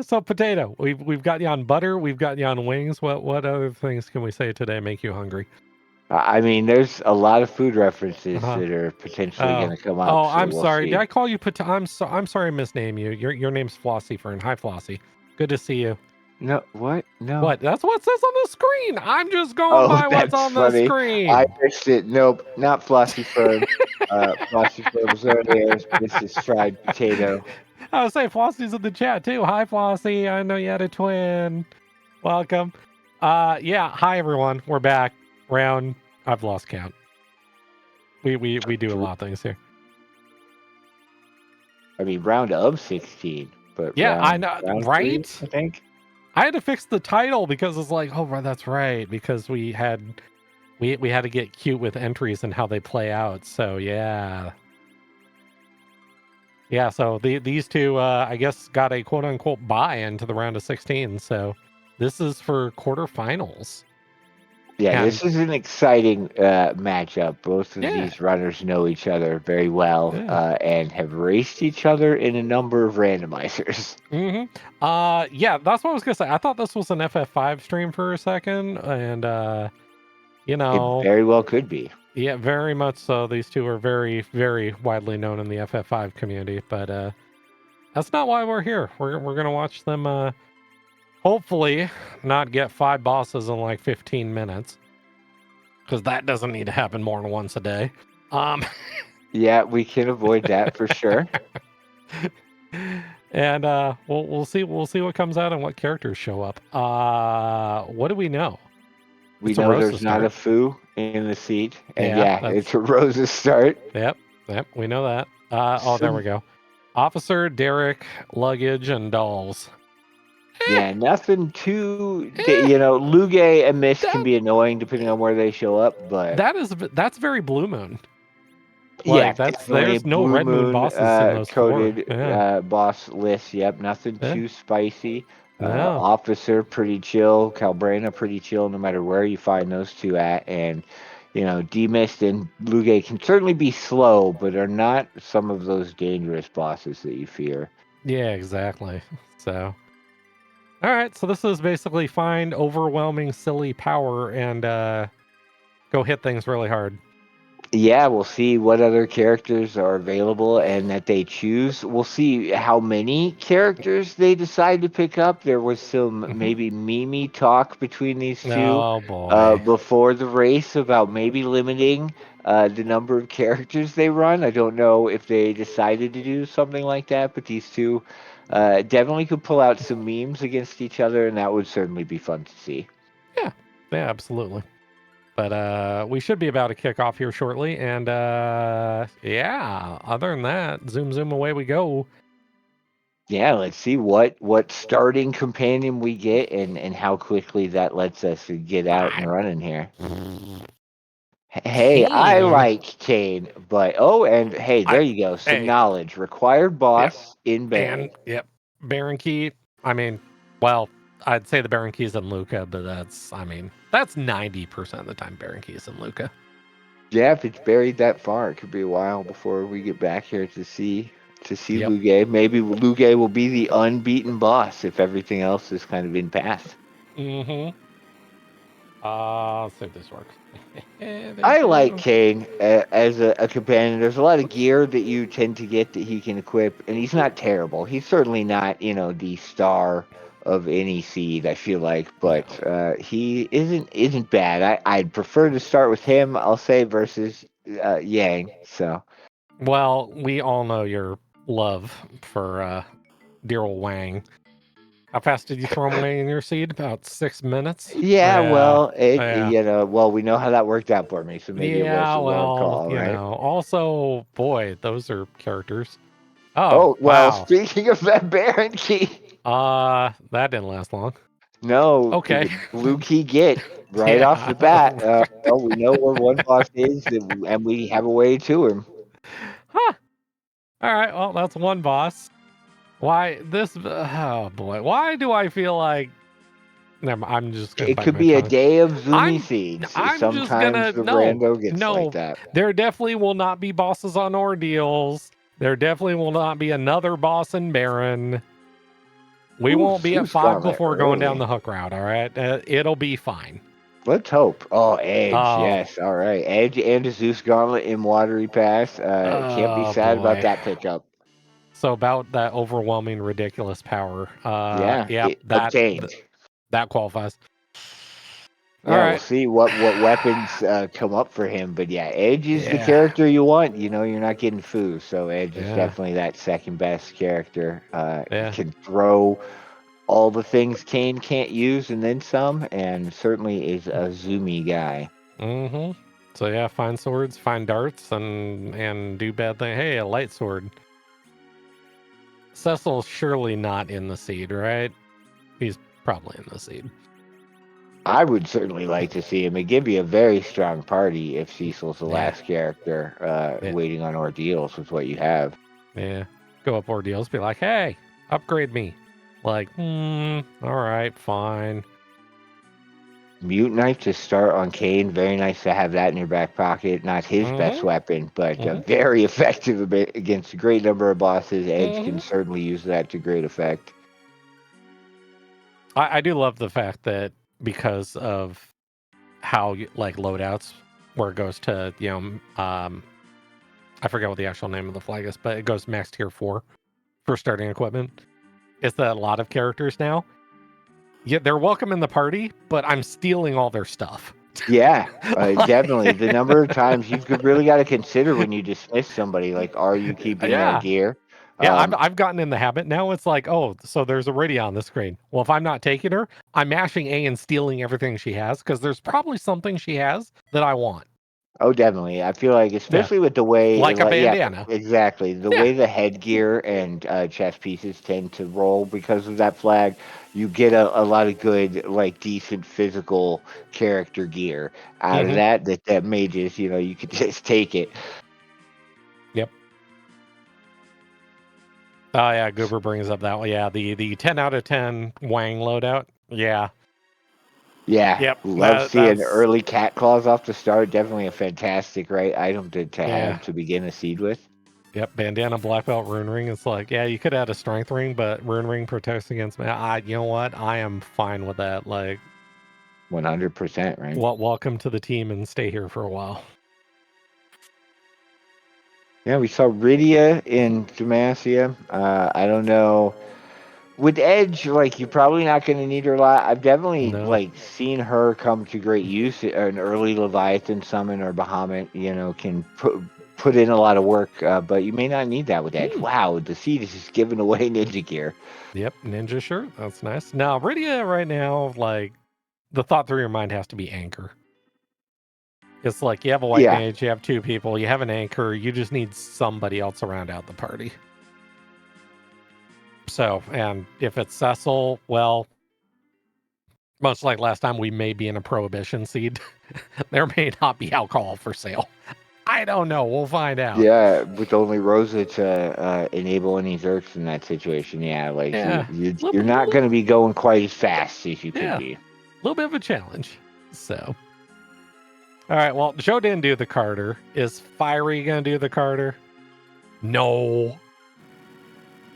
So potato, we've got you on butter, we've got you on wings. What other things can we say today make you hungry? I mean, there's a lot of food references Uh-huh. that are potentially going to come up, Oh, so I'm we'll sorry. Did see. I call you I'm sorry I misnamed you. Your name's Flossie Fern. Hi Flossie. Good to see you. No, what? No. What? That's what says on the screen. I'm just going Oh, by what's that's on the funny. I screen. missed it. Nope, not Flossie Firm. Flossie Firm is earlier. This is fried potato. I was saying Flossie's in the chat too. Hi Flossie. I know you had a twin. Welcome. Yeah, hi everyone. We're back. I've lost count. We do a lot of things here. I mean, round of 16, but Yeah, I round know, three, right? I think. I had to fix the title because it's like, oh, right, that's right, because we had to get cute with entries and how they play out. So yeah. So these two, I guess, got a quote unquote bye into the round of 16. So this is for quarterfinals. Yeah, And this is an exciting matchup. Both of yeah, these runners know each other very well yeah. and have raced each other in a number of randomizers. Yeah, that's what I was gonna say. I thought this was an FF5 stream for a second, and It very well could be. yeah, very much so. These two are very, very widely known in the FF5 community, but that's not why we're here. We're gonna watch them. Hopefully, not get 5 bosses in like 15 minutes, because that doesn't need to happen more than once a day. Yeah, we can avoid that for sure. And we'll see what comes out and what characters show up. What do we know? We It's a know Rosa there's not start. a foo in the seat, and Yeah, it's a Rosa start. Yep, we know that. Oh, there we go. Officer, Derek, luggage, and dolls. Yeah, nothing too. Luge and Mist can That, be annoying depending on where they show up, but that's very Blue Moon. yeah, Like definitely there's no Blue Red Moon Moon bosses in those 4. coded Yeah. boss list. Yep, nothing Yeah. too spicy. No. Officer pretty chill. Calbrena pretty chill, no matter where you find those two at, and D-Mist and Luge can certainly be slow, but are not some of those dangerous bosses that you fear. Yeah, exactly. So, all right. So this is basically find overwhelming silly power and go hit things really hard. Yeah, we'll see what other characters are available and that they choose. We'll see how many characters they decide to pick up. There was some Mhm. maybe Mimi talk between these two Oh boy. before the race about maybe limiting the number of characters they run. I don't know if they decided to do something like that, but these two definitely could pull out some memes against each other, and that would certainly be fun to see. Yeah. Yeah, absolutely. But we should be about to kick off here shortly. And yeah, other than that, zoom away we go. Yeah, let's see what starting companion we get and how quickly that lets us get out and I'm running here. Hey, I Kane. like Kane, but and hey, there you go. Some Hey, knowledge. Required yep. boss in And Baron. yep. Baron Key. I mean, well, I'd say the Baron Key's in Luca, but that's 90% of the time Baron Key's in Luca. Yeah, if it's buried that far, it could be a while before we get back here to see Yep. Luge. Maybe Luge will be the unbeaten boss if everything else is kind of in path. Mm-hmm. Let's see if this works. I like Kane as a companion. There's a lot of gear that you tend to get that he can equip, and he's not terrible. He's certainly not, the star of any seed, I feel like, but he isn't bad. I'd prefer to start with him, I'll say, versus Yang. So Well, we all know your love for dear old Wang. How fast did you throw him away in your seed? About 6 minutes? yeah, Yeah. well, Yeah. well, we know how that worked out for me, so maybe it was Yeah, a long well, call, right? also, boy, those are characters. Oh, Oh well, wow. speaking of that Baron key. That didn't last long. No, Okay. blue key get right off Yeah. the bat. Well, we know where one boss is, and we have a way to him. Huh. All right. Well, that's one boss. Why this? Oh boy. Why do I feel like? Never. I'm just gonna It bite could my be a tongue. day of Zumi I'm. seeds. I'm just Sometimes gonna the rando gets like no. that. There definitely will not be bosses on ordeals. There definitely will not be another boss in Baron. We Ooh, won't be at Zeus 5 Gauntlet before going down early. the hook route, all right? It'll be fine. Let's hope. Oh, Edge, Oh, yes, all right. Edge and a Zeus Gauntlet in Watery Pass. Can't be oh sad about boy. that pickup. So about that overwhelming, ridiculous power. Yeah, Yep, it obtained. that qualifies. All Yeah, we'll right. see what weapons come up for him. But yeah, Edge is the Yeah. character you want. You know, you're not getting Foo, so Edge is Yeah. definitely that second best character. Yeah. Can throw all the things Kane can't use and then some, and certainly is a zoomy guy. Mm-hmm. So yeah, find swords, find darts, and do bad thing. Hey, a light sword. Cecil's surely not in the seed, right? He's probably in the seed. I would certainly like to see him. It'd give you a very strong party if Cecil's the last character Yeah. waiting on ordeals with what you have. Yeah. Go up ordeals, be like, hey, upgrade me. Like, all right, fine. Mute Knife to start on Kane. Very nice to have that in your back pocket. Not his best weapon, but very effective against a great number of bosses. Edge can certainly use that to great effect. I do love the fact that because of how like loadouts, where it goes to, I forget what the actual name of the flag is, but it goes max tier 4 for starting equipment. It's that a lot of characters now, yeah, they're welcome in the party, but I'm stealing all their stuff. Yeah, definitely. The number of times you've really got to consider when you dismiss somebody, like, are you keeping their Yeah. gear? Yeah, I've gotten in the habit now. It's like, oh, so there's a Rydia on the screen. Well, if I'm not taking her, I'm mashing A and stealing everything she has because there's probably something she has that I want. Oh, definitely. I feel like, especially with the way, Like a bandana. exactly, the way the headgear and chest pieces tend to roll because of that flag, you get a lot of good, like, decent physical character gear out of that mages, you could just take it. Yep. Oh yeah, Goober brings up that one. Yeah, the 10 out of 10 Wang loadout. Yeah. Yeah, Yep. love seeing That's early cat claws off the start. Definitely a fantastic item to yeah. have to begin a seed with. Yep, bandana, black belt, rune ring. It's like, yeah, you could add a strength ring, but rune ring protects against me. You know what? I am fine with that. Like, 100%, right? well, welcome to the team and stay here for a while. Yeah, we saw Rydia in Demacia. I don't know. With Edge, like, you're probably not going to need her a lot. I've definitely, No. seen her come to great use. An early Leviathan summon or Bahamut, can put in a lot of work, but you may not need that with Edge. Wow, the seed is just giving away ninja gear. Yep, ninja shirt. That's nice. Now, Rydia right now, like, the thought through your mind has to be anchor. It's like you have a white mage, you have 2 people, you have an anchor, you just need somebody else around out the party. So, and if it's Cecil, well, much like last time, we may be in a prohibition seed. There may not be alcohol for sale. I don't know. We'll find out. Yeah, with only Rosa to enable any Zerks in that situation, you're not going to be going quite as fast as you could be. A little bit of a challenge. So, all right. Well, Joe didn't do the Carter. Is Fiery going to do the Carter? No.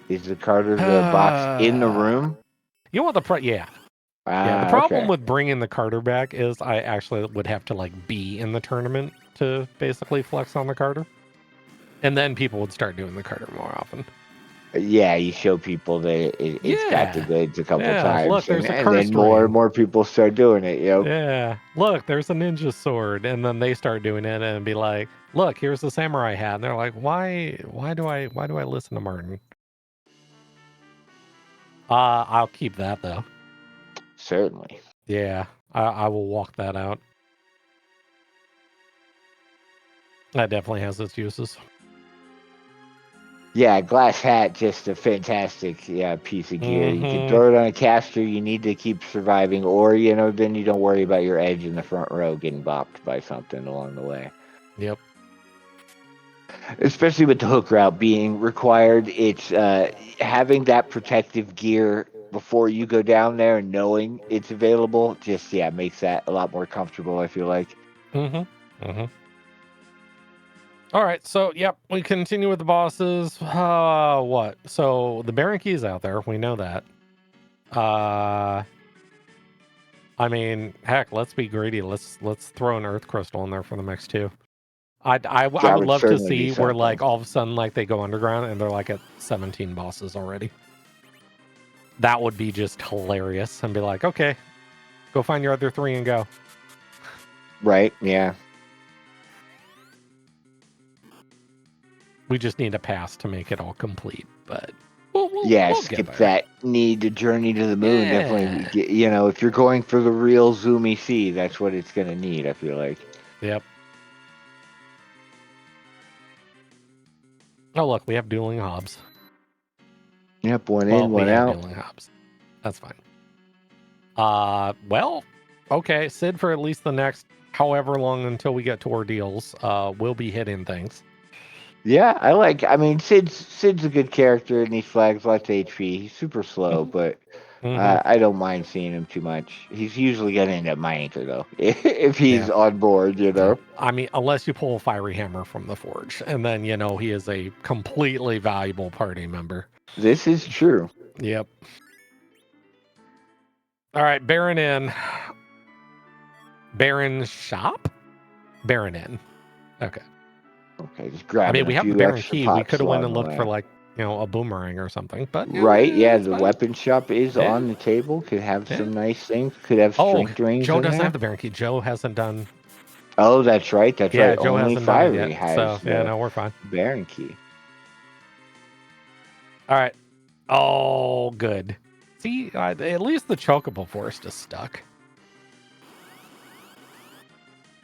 Is the Carter the box in the room? You know what yeah. The problem with bringing the Carter back is I actually would have to be in the tournament to basically flex on the Carter. And then people would start doing the Carter more often. Yeah, you show people that it's got the goods a couple times. Look, there's a and then more and more people start doing it, Yeah. Look, there's a ninja sword. And then they start doing it and be like, look, here's the samurai hat. And they're like, why do I listen to Martin? I'll keep that though. Certainly. Yeah, I will walk that out. That definitely has its uses. Yeah, glass hat, just a fantastic piece of gear. You can throw it on a caster, you need to keep surviving, or then you don't worry about your edge in the front row getting bopped by something along the way. Yep. Especially with the hook route being required, it's having that protective gear before you go down there and knowing it's available just makes that a lot more comfortable, I feel like. All right, so yep, we continue with the bosses. What? So the Baron Key's out there, we know that. I mean, heck, let's be greedy. Let's throw an Earth Crystal in there for the mix too. I That would would love to certainly be see where something. like all of a sudden like they go underground and they're like at 17 bosses already. That would be just hilarious and be like, okay, go find your other 3 and go. Right? Yeah. We just need a pass to make it all complete, but we'll get Skip there. that need to journey to the moon. Yeah. Definitely, if you're going for the real zoomy sea, that's what it's going to need, I feel like. Yep. Oh, look, we have dueling hobs. Yep, one Well, in, we one have out. dueling hobs. That's fine. Well, okay, Sid for at least the next however long until we get to ordeals, we'll be hitting things. Yeah, I mean, Sid's a good character, and he flags lots of HP. He's super slow, but I don't mind seeing him too much. He's usually going to end up my anchor, though, if he's on board, Yeah. I mean, unless you pull a fiery hammer from the forge, and then, he is a completely valuable party member. This is true. Yep. All right, Baron Inn. Baron Shop? Baron Inn. Okay. Okay, just grabbing we a have the few Baron extra Key. We pots could have went and along the looked for way. a boomerang or something, but Right, yeah, it's the fine. weapon shop is on the table. Could have some nice things. Could have strength rings Joe in doesn't there. have the Baron Key. Joe hasn't done. Oh, that's right. That's right. Joe Only hasn't done it Fiery yet. has So we're fine. Baron Key. All right. Oh, good. See, at least the Chocobo Forest is stuck.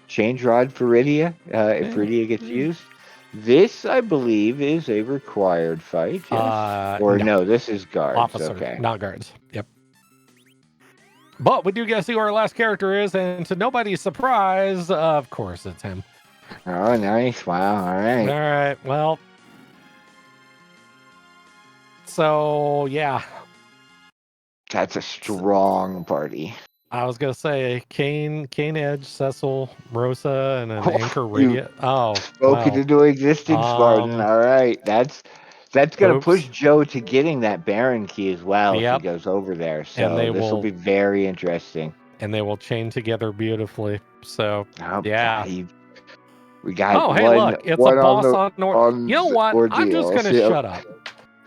Change rod for Rydia, if Rydia gets used. This, I believe, is a required fight. Yes? No, this is guards. Officer, okay. not guards. Yep. But we do get to see who our last character is, and to nobody's surprise, of course, it's him. Oh, nice. Wow. All right. All right. Well, so yeah. That's a strong party. I was gonna say Kane, Edge, Cecil, Rosa, and an anchor Rydia. Oh, spoken into existence, Spartan. All right, that's gonna push Joe to getting that Baron Key as well if he goes over there. So this will be very interesting. And they will chain together beautifully. So yeah, we got. Oh, hey, look, it's a boss on. You know what? I'm just gonna shut up.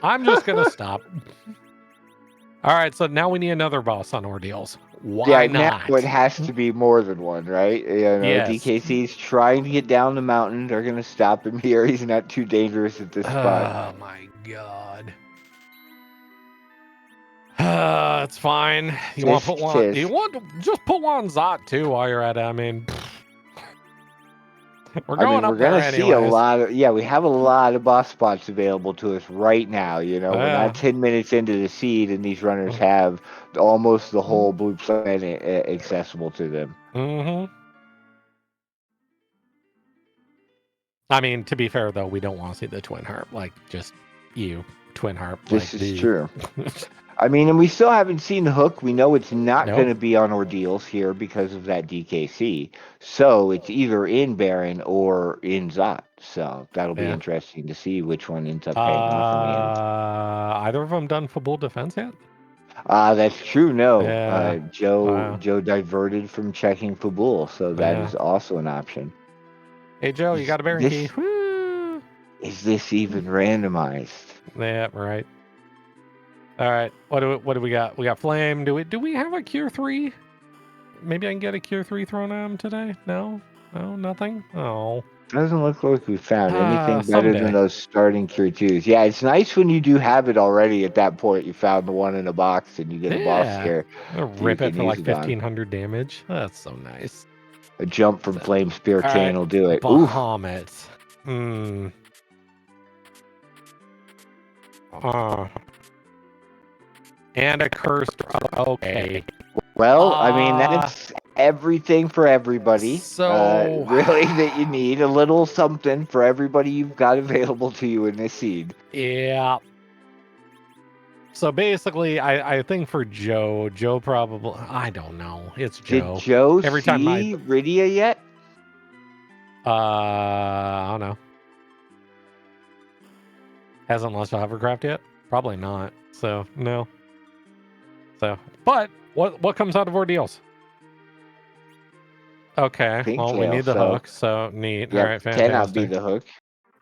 I'm just gonna stop. All right, so now we need another boss on ordeals. Why not? Now it has to be more than one, right? DKC's trying to get down the mountain. They're going to stop him here. He's not too dangerous at this spot. Oh, my God. It's fine. You want to put one? You want to just put one on Zot, too, while you're at it. I mean... We're going to see a lot of, we have a lot of boss spots available to us right now. We're not 10 minutes into the seed, and these runners have almost the whole blue planet accessible to them. Mm-hmm. I mean, to be fair, though, we don't want to see the Twin Harp. Like, just you, Twin Harp. This is true. I mean, and we still haven't seen the hook. We know it's not going to be on ordeals here because of that DKC. So it's either in Baron or in Zot. So that'll be interesting to see which one ends up paying off in the end. Either of them done full defense yet? That's true. No. Joe diverted from checking Fabul, so that is also an option. Hey Joe, you got a Baron Key. Woo! Is this even randomized? Yeah, right. All right, what do we got? We got Flame. Do we have a Cure 3? Maybe I can get a Cure 3 thrown at him today? No, nothing. Oh, doesn't look like we found anything better than those starting Cure 2s. Yeah, it's nice when you do have it already. At that point, you found the one in a box and you get a boss scare. Rip it for like 1,500 damage. That's so nice. A jump from Flame Spear Chain will do it. Bahamut. And a cursed. Okay. Well, I mean, that's everything for everybody. So really, that you need a little something for everybody you've got available to you in this seed. Yeah. So basically, I think for Joe probably, I don't know. It's Joe. Did Joe see Rydia yet? I don't know. Hasn't launched a hovercraft yet? Probably not. So, no. So, but what comes out of ordeals? Okay, Pink well, we tail, need the so hook, so neat. All yep, right, cannot be fantastic. the hook.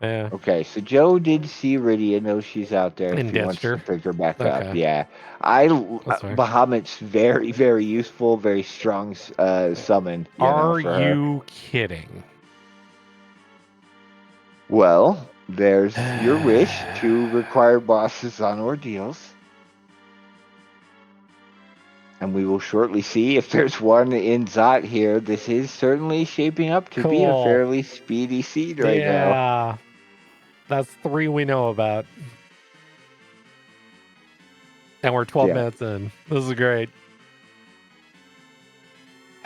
Yeah, Okay, so Joe did see Rydia, knows she's out there if and he wants to Ditcher. pick her back up. Okay, Yeah, that's fine. Bahamut's very, very useful, very strong summon. Are For her. you kidding? Well, there's your wish to require bosses on ordeals. And we will shortly see if there's one in Zot here. This is certainly shaping up to be a Cool. fairly speedy seed right now. Yeah, that's 3 we know about. And we're 12 minutes in. This is great.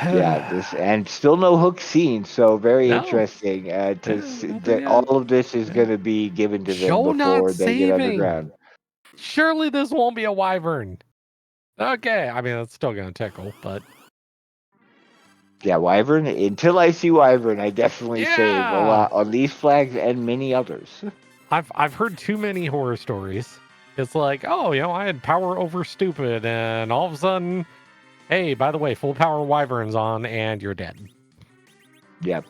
This and still no hook scene, so very No. interesting. Nothing All yet. of this is going to be given to them Joe not before they get saving. underground. Surely this won't be a wyvern. Okay, I mean it's still gonna tickle, but Yeah, wyvern. Until I see wyvern, I definitely save a lot on these flags and many others. I've heard too many horror stories. It's like, oh, I had power over stupid, and all of a sudden, hey, by the way, full power wyvern's on, and you're dead. Yep.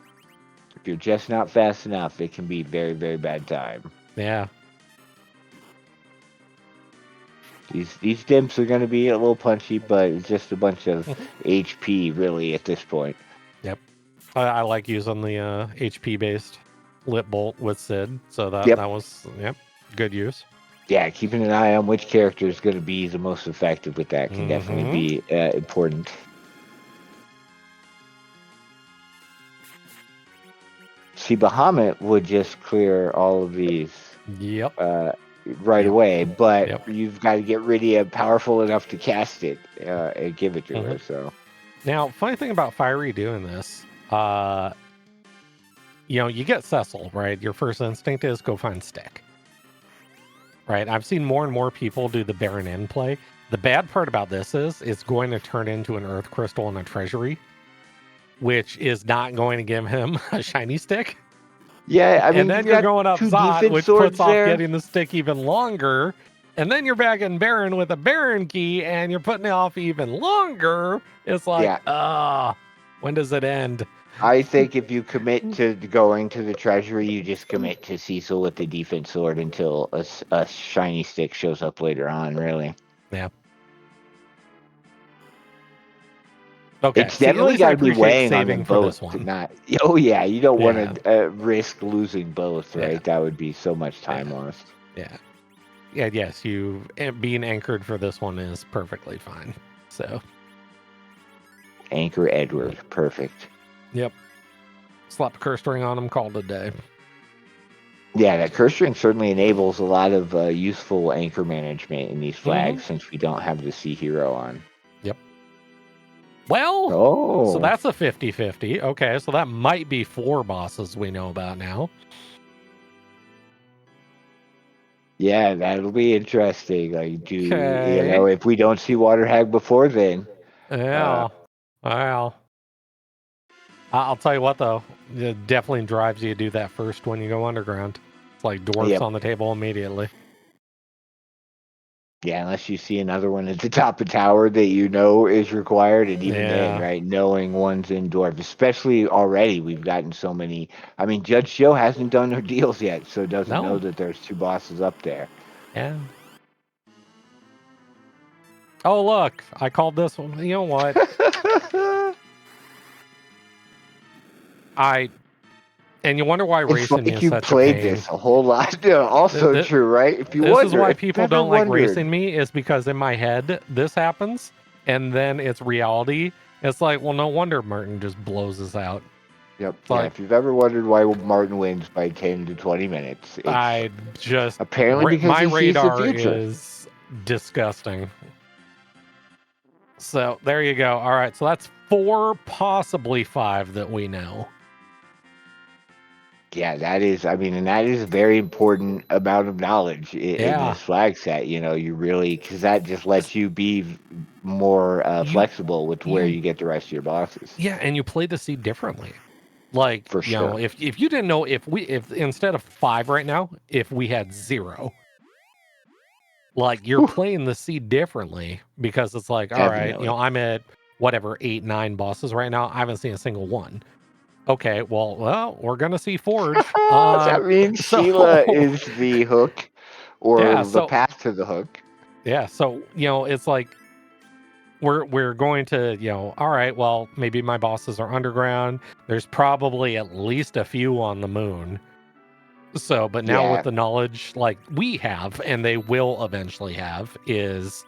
If you're just not fast enough, it can be very, very bad time. Yeah. These dimps are going to be a little punchy, but it's just a bunch of HP, really, at this point. Yep. I like using the HP based lit bolt with Sid, so that was good use. Yeah, keeping an eye on which character is going to be the most effective with that can definitely be important. See, Bahamut would just clear all of these. Yep. Right away, but you've got to get Rydia powerful enough to cast it and give it to her. So now, funny thing about Fiery doing this, you get Cecil, right? Your first instinct is go find Stick. Right? I've seen more and more people do the Baron Inn play. The bad part about this is it's going to turn into an Earth Crystal and a Treasury, which is not going to give him a shiny stick. Yeah, I mean, and then you're going up Zot, which puts off getting the stick even longer. And then you're back in Baron with a Baron key, and you're putting it off even longer. It's like, when does it end? I think if you commit to going to the treasury, you just commit to Cecil with the defense sword until a shiny stick shows up later on, really. Yeah. Okay. It's definitely got to be weighing on them both. For this one. Not, you don't want to risk losing both, right? That would be so much time lost. Yeah. Yeah, yes, you being anchored for this one is perfectly fine. So. Anchor Edward. Perfect. Yep. Slap a curse ring on him, called a day. Yeah, that curse ring certainly enables a lot of useful anchor management in these flags since we don't have the sea hero on. Yep. Well, so that's a 50-50. Okay, so that might be 4 bosses we know about now. Yeah, that'll be interesting. Like, if we don't see Water Hag before then. Yeah. Wow. I'll tell you what, though. It definitely drives you to do that first when you go underground. It's like dwarfs on the table immediately. Yeah, unless you see another one at the top of tower that is required, and even then, right, knowing one's in dwarf, especially already, we've gotten so many. I mean, JudgeJoe hasn't done her deals yet, so doesn't know that there's 2 bosses up there. Yeah. Oh, look, I called this one. You know what? And you wonder why racing is such a pain. You played this a whole lot. Also true, right? If you this is why people don't like racing me, is because in my head, this happens, and then it's reality. It's like, well, no wonder Martin just blows us out. Yep. If you've ever wondered why Martin wins by 10 to 20 minutes, it's apparently because my radar is disgusting. So there you go. All right, so that's 4, possibly 5 that we know. Yeah, that is a very important amount of knowledge in this flag set. You really, because that just lets you be more flexible with where you get the rest of your bosses. Yeah, and you play the seed differently. Like, for sure. If you didn't know, if instead of 5 right now, if we had 0, Like, you're playing the seed differently because it's like, all right, Definitely. I'm at whatever 8, 9 bosses right now. I haven't seen a single one. Okay, well, we're gonna see Forge. That means So Sheila is the hook, yeah, or the so path to the hook. yeah, so it's like we're going to, all right, well, maybe my bosses are underground. There's probably at least a few on the moon. So, but now with Yeah, the knowledge like we have, and they will eventually have, is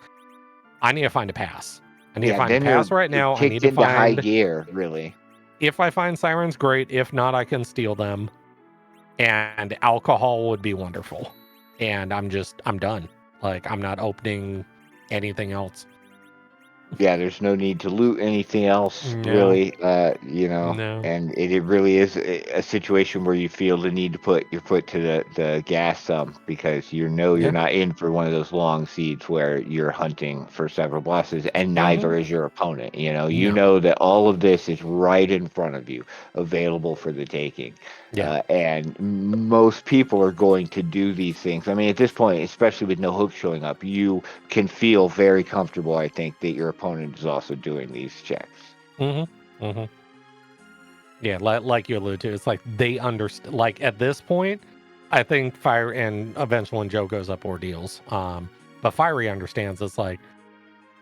I need to find a pass. I need to yeah. find a Then pass right you're now. I need kicked to into high find, gear, really. if I find sirens, great. If not, I can steal them. And alcohol would be wonderful. And I'm done. Like, I'm not opening anything else. Yeah, there's no need to loot anything else, No, really. no. And it really is a situation where you feel the need to put your foot to the gas because you're Yeah. not in for one of those long seeds where you're hunting for several bosses, and Mm-hmm. neither is your opponent. You No. know that all of this is right in front of you, available for the taking. Yeah. And most people are going to do these things. I mean, at this point, especially with no hook showing up, you can feel very comfortable, I think, that your opponent is also doing these checks. Mm-hmm. Mm-hmm. Yeah, like you alluded to, it's like they understand. Like, at this point, I think Fire, and eventually when Joe goes up ordeals, but Fiery understands it's like,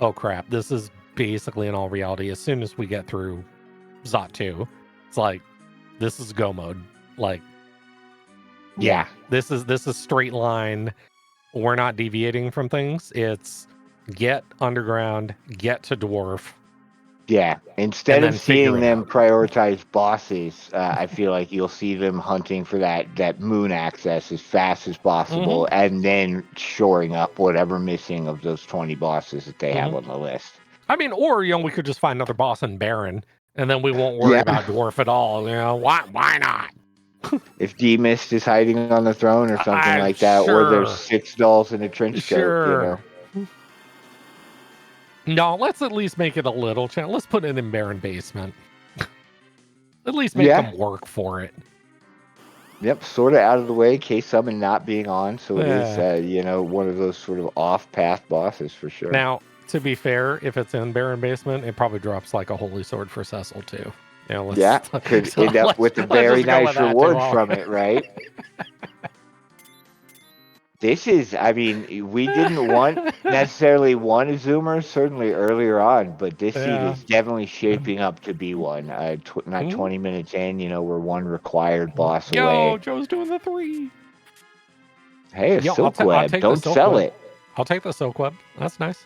oh crap, this is basically in all reality. As soon as we get through Zot 2, it's like, this is go mode. Like, yeah, this is straight line. We're not deviating from things. It's get underground, get to dwarf, Yeah. and Instead of then figure seeing it them out. prioritize bosses, I feel like you'll see them hunting for that moon access as fast as Mm-hmm. possible, and then shoring up whatever missing of those 20 bosses that they Mm-hmm. have on the list. I mean, or we could just find another boss in Baron, and then we won't worry Yeah. about dwarf at all. Why not? If D-Mist is hiding on the throne or something I'm like that, or there's sure, 6 dolls in a trench coat. sure. No, let's at least make it a little challenge. Let's put it in Baron basement. At least make Yeah. them work for it. Yep, sort of out of the way, case summon not being on, so it is, Yeah. one of those sort of off-path bosses for sure. Now, to be fair, if it's in Baron basement, it probably drops like a holy sword for Cecil too. Yeah, could end up with a very let's just go nice with that too. reward from it, right? This is, I mean, we didn't necessarily want a zoomer, certainly earlier on, but this seed Yeah. is definitely shaping up to be one. Not 20 minutes in, we're one required boss Yo, away. Joe's doing the 3. Hey, a Yo, silk I'll web. take the Don't silk sell web. it. I'll take the silk web. That's nice.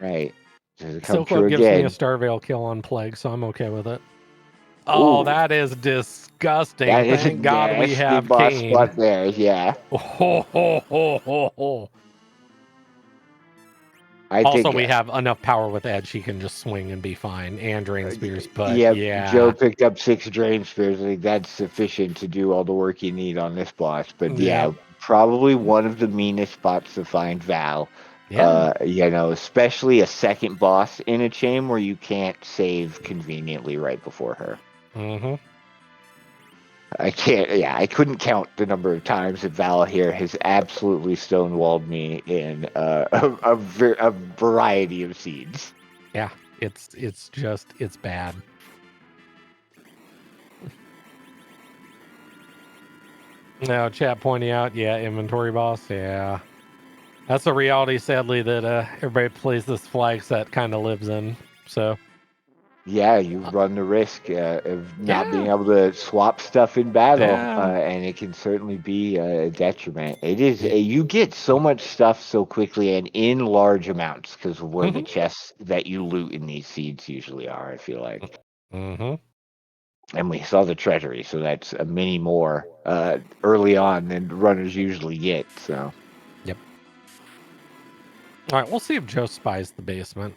Right. Does it come Silk true web gives me a again? Starveil kill on Plague, so I'm okay with it. Ooh, Oh, that is disgusting. that is a Thank God we nasty have boss Kane. spot there. Yeah. Oh, ho, ho, ho, ho. I Also, think, we have enough power with Edge. He can just swing and be fine. And Drain Spears, but yep, Joe yeah. picked up 6 drain spears. I think that's sufficient to do all the work you need on this boss. But Yeah. probably one of the meanest spots to find Val. Yeah. Especially a second boss in a chain where you can't save conveniently right before her. Mm-hmm. I couldn't count the number of times that Val here has absolutely stonewalled me in a variety of scenes. Yeah. It's bad. Now, chat pointing out, yeah, inventory boss, yeah. That's a reality, sadly, that everybody plays this flag set kind of lives in. So, Yeah, you run the risk of not being yeah. able to swap stuff in battle, Yeah. and it can certainly be a detriment. It is, Yeah. you get so much stuff so quickly and in large amounts because of where the Mm-hmm. chests that you loot in these seeds usually are, I feel like. Mm-hmm. And we saw the treasury, so that's a many more early on than runners usually get. So, Yep. All right, we'll see if Joe spies the basement.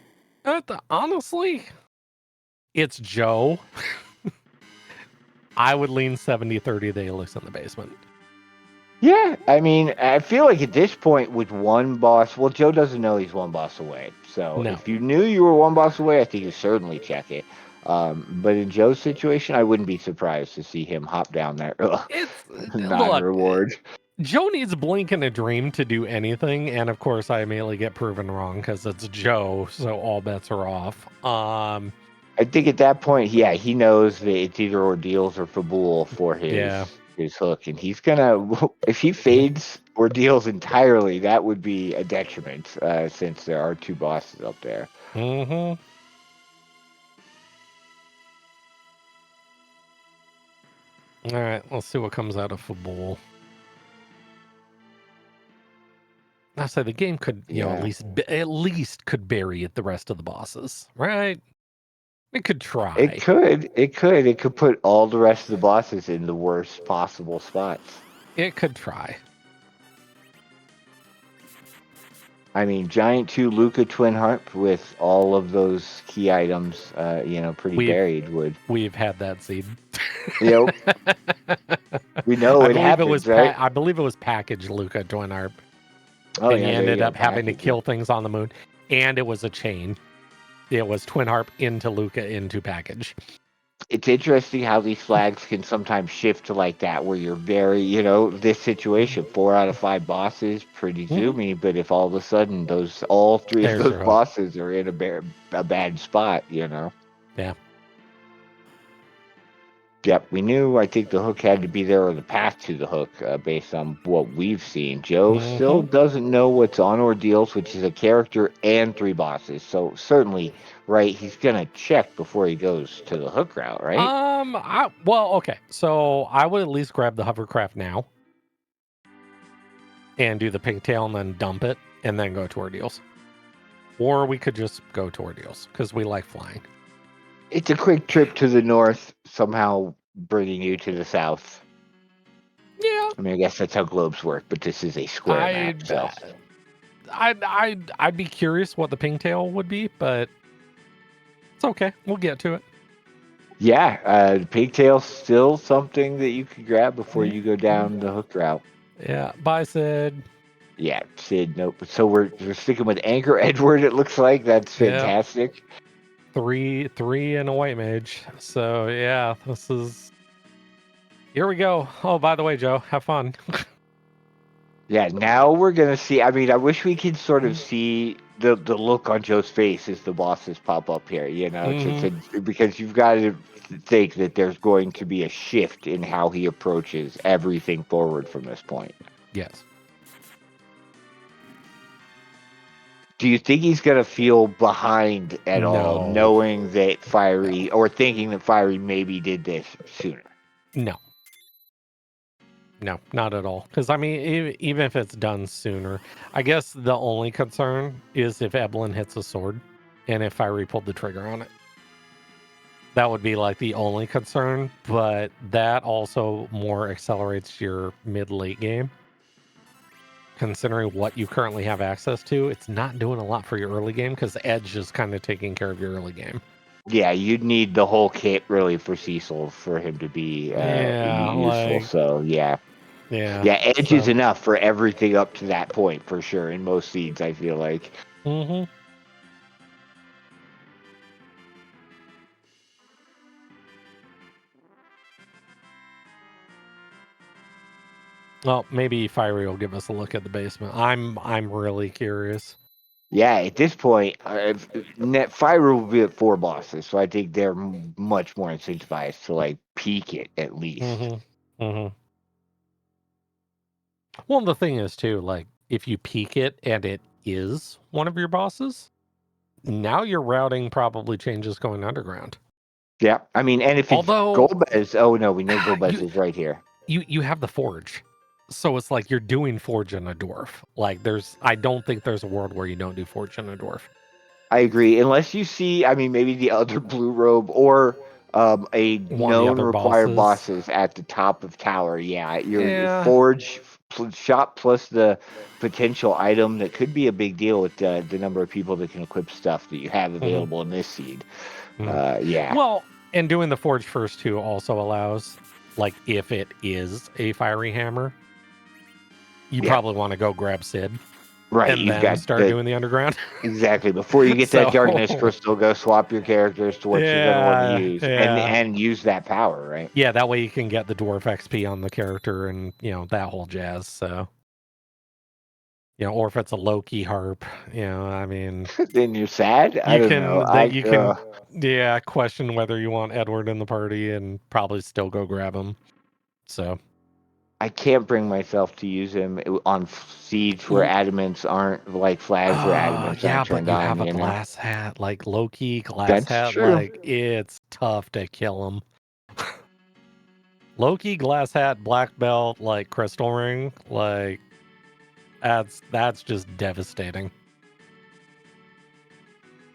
Honestly, it's Joe. I would lean 70-30 that he looks in the basement. yeah, I mean, I feel like at this point with one boss, well, Joe doesn't know he's one boss away. So No. if you knew you were one boss away, I think you certainly check it. But in Joe's situation, I wouldn't be surprised to see him hop down there. It's Non-reward. Joe needs blink and a dream to do anything, and of course, I immediately get proven wrong because it's Joe, so all bets are off. I think at that point, yeah, he knows that it's either Ordeals or Fabul for his hook, and he's gonna if he fades Ordeals entirely, that would be a detriment since there are 2 bosses up there. Mm-hmm. All right, let's see what comes out of Fabul. I say the game could, at least could bury the rest of the bosses, right? It could try. It could put all the rest of the bosses in the worst possible spots. It could try. I mean, Giant 2 Luca Twin Harp with all of those key items, pretty buried would. We've had that seed. Yep. We know it happens, right? I believe it was packaged Luca Twin Harp. Oh, and yeah, you ended up having to kill things on the moon. And it was a chain. It was Twin Harp into Luca into package. It's interesting how these flags can sometimes shift to like that, where you're very, this situation, 4 out of 5 bosses, pretty zoomy, but if all of a sudden all 3 of those bosses are in a bad spot, Yeah. Yep, we knew, I think the hook had to be there, or the path to the hook, based on what we've seen. Joe still doesn't know what's on Ordeals, which is a character and 3 bosses. So certainly, right, he's going to check before he goes to the hook route, right? Okay. So I would at least grab the hovercraft now and do the pigtail and then dump it and then go to Ordeals. Or we could just go to Ordeals because we like flying. It's a quick trip to the north, somehow bringing you to the south. Yeah. I mean, I guess that's how globes work, but this is a square map. So. I'd be curious what the pigtail would be, but it's okay. We'll get to it. Yeah, the pigtail's still something that you could grab before you go down the hook route. Yeah. Bye, Sid. Yeah, Sid, nope. So we're sticking with Anchor Edward, it looks like. That's fantastic. Yep. 3 and a white mage. So yeah, this is. Here we go. Oh, by the way, Joe, have fun. Yeah, now we're gonna see. I mean, I wish we could sort of see the look on Joe's face as the bosses pop up here. Because you've got to think that there's going to be a shift in how he approaches everything forward from this point. Yes. Do you think he's going to feel behind at all, knowing that Fiery, or thinking that Fiery maybe did this sooner? No, not at all. Because, I mean, even if it's done sooner, I guess the only concern is if Evelyn hits a sword and if Fiery pulled the trigger on it. That would be like the only concern, but that also more accelerates your mid-late game. Considering what you currently have access to, it's not doing a lot for your early game because Edge is kind of taking care of your early game. Yeah, you'd need the whole kit really for Cecil for him to be useful. So yeah, Edge is enough for everything up to that point for sure. In most seeds, I feel like. Mm-hmm. Well, maybe Fiery will give us a look at the basement. I'm really curious. Yeah, at this point, Fire will be at 4 bosses, so I think they're much more incentivized to like peak it at least. Mm-hmm. Mm-hmm. Well, the thing is too, like if you peak it and it is one of your bosses, now your routing probably changes going underground. Yeah, I mean, and if it's Golbez, we know Golbez is right here. You have the Forge. So it's like you're doing Forge in a dwarf. Like I don't think there's a world where you don't do Forge in a dwarf. I agree. Unless you see, I mean, maybe the other blue robe or a known required bosses at the top of tower. Yeah, your Forge shop plus the potential item that could be a big deal with the number of people that can equip stuff that you have available in this seed. Yeah. Well, and doing the Forge first too also allows, like, if it is a fiery hammer, you probably want to go grab Sid Right, and you've then got start doing the underground. exactly before you get that darkness So crystal, go swap your characters to what you're going to want to use, yeah. and use that power, right? Yeah, that way you can get the dwarf XP on the character and, that whole jazz. So, or if it's a Loki harp, I mean, Then you're sad. I don't know. you can, yeah, question whether you want Edward in the party and probably still go grab him. So, I can't bring myself to use him on Siege where adamants aren't like flags where adamants yeah, aren't but turned you on. have a You know, glass hat, like Loki glass that's hat, true. like it's tough to kill him. Loki glass hat, black belt, like crystal ring, like that's just devastating.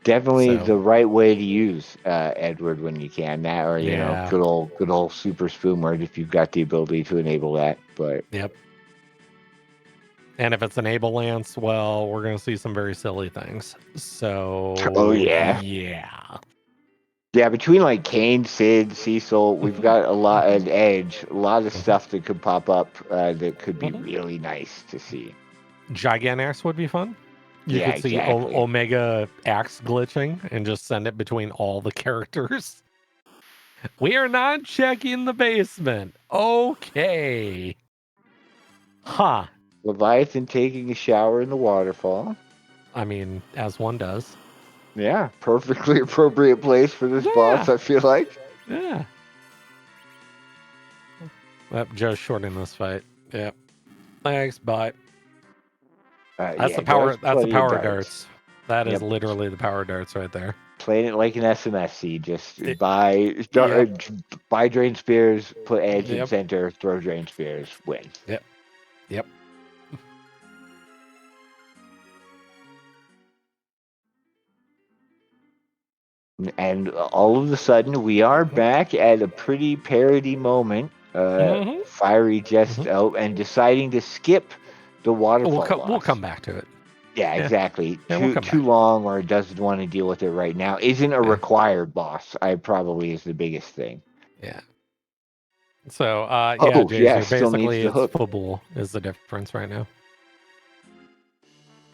Definitely So the right way to use Edward when you can. That or yeah, good old super spoon word if you've got the ability to enable that. But yep. And if it's enable lance, well, we're gonna see some very silly things. So oh yeah. Yeah, between like Kane, Sid, Cecil, we've got a lot and Edge, a lot of stuff that could pop up that could be really nice to see. Giganax would be fun. You Yeah, could see exactly. Omega Axe glitching and just send it between all the characters. We are not checking the basement. Okay. Huh. Leviathan taking a shower in the waterfall. I mean, as one does. Yeah, perfectly appropriate place for this boss, I feel like. Yeah. Joe's shorting this fight. Yep. Thanks, bye. That's the power. That's the power darts. That is literally the power darts right there. Playing it like an SMSC. Just Yep. buy drain spears, put edge in center, throw drain spears, win. Yep. And all of a sudden, we are back at a pretty parody moment. Fiery just and deciding to skip the waterfall. We'll come back to it. Yeah, exactly. Yeah, too long, or doesn't want to deal with it right now. Isn't a required boss. Probably is the biggest thing. Yeah. So, Jason, basically it's football is the difference right now.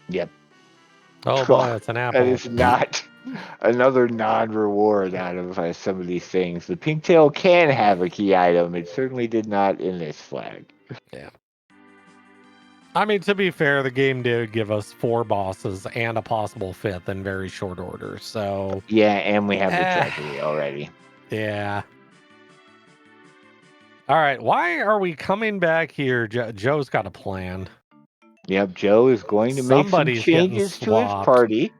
Yep. Oh boy, it's an apple. That is not another non-reward out of some of these things. The Pinktail can have a key item. It certainly did not in this flag. Yeah. I mean, to be fair, the game did give us 4 bosses and a possible 5th in very short order. So yeah, and we have the treasury already. Yeah. All right. Why are we coming back here? Joe's got a plan. Yep, Joe is going to make some changes to his party.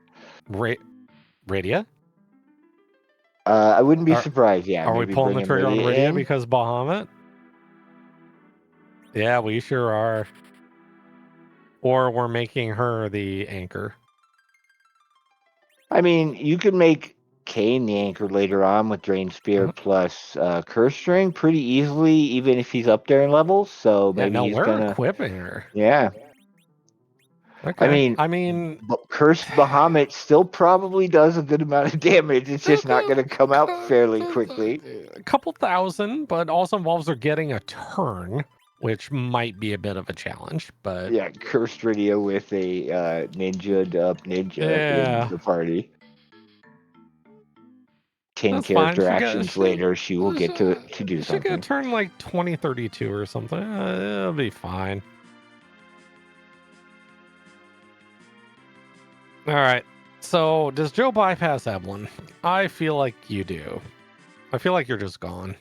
Radia? I wouldn't be surprised. Yeah. Are we pulling the trigger on Radia because Bahamut? Yeah, we sure are. Or we're making her the anchor. I mean, you could make Kane the anchor later on with Drain Spear plus Curse String pretty easily, even if he's up there in levels. So maybe he's gonna equipping her. Yeah. Okay. I mean, Cursed Bahamut still probably does a good amount of damage. It's just not going to come out fairly quickly. A couple thousand, but also involves her getting a turn, which might be a bit of a challenge. But yeah, Cursed Radio with a ninja in the party. 10 character actions later, she will get to do something. She'll get a turn like 2032 or something. It'll be fine. All right. So, does Joe bypass Evelyn? I feel like you do. I feel like you're just gone.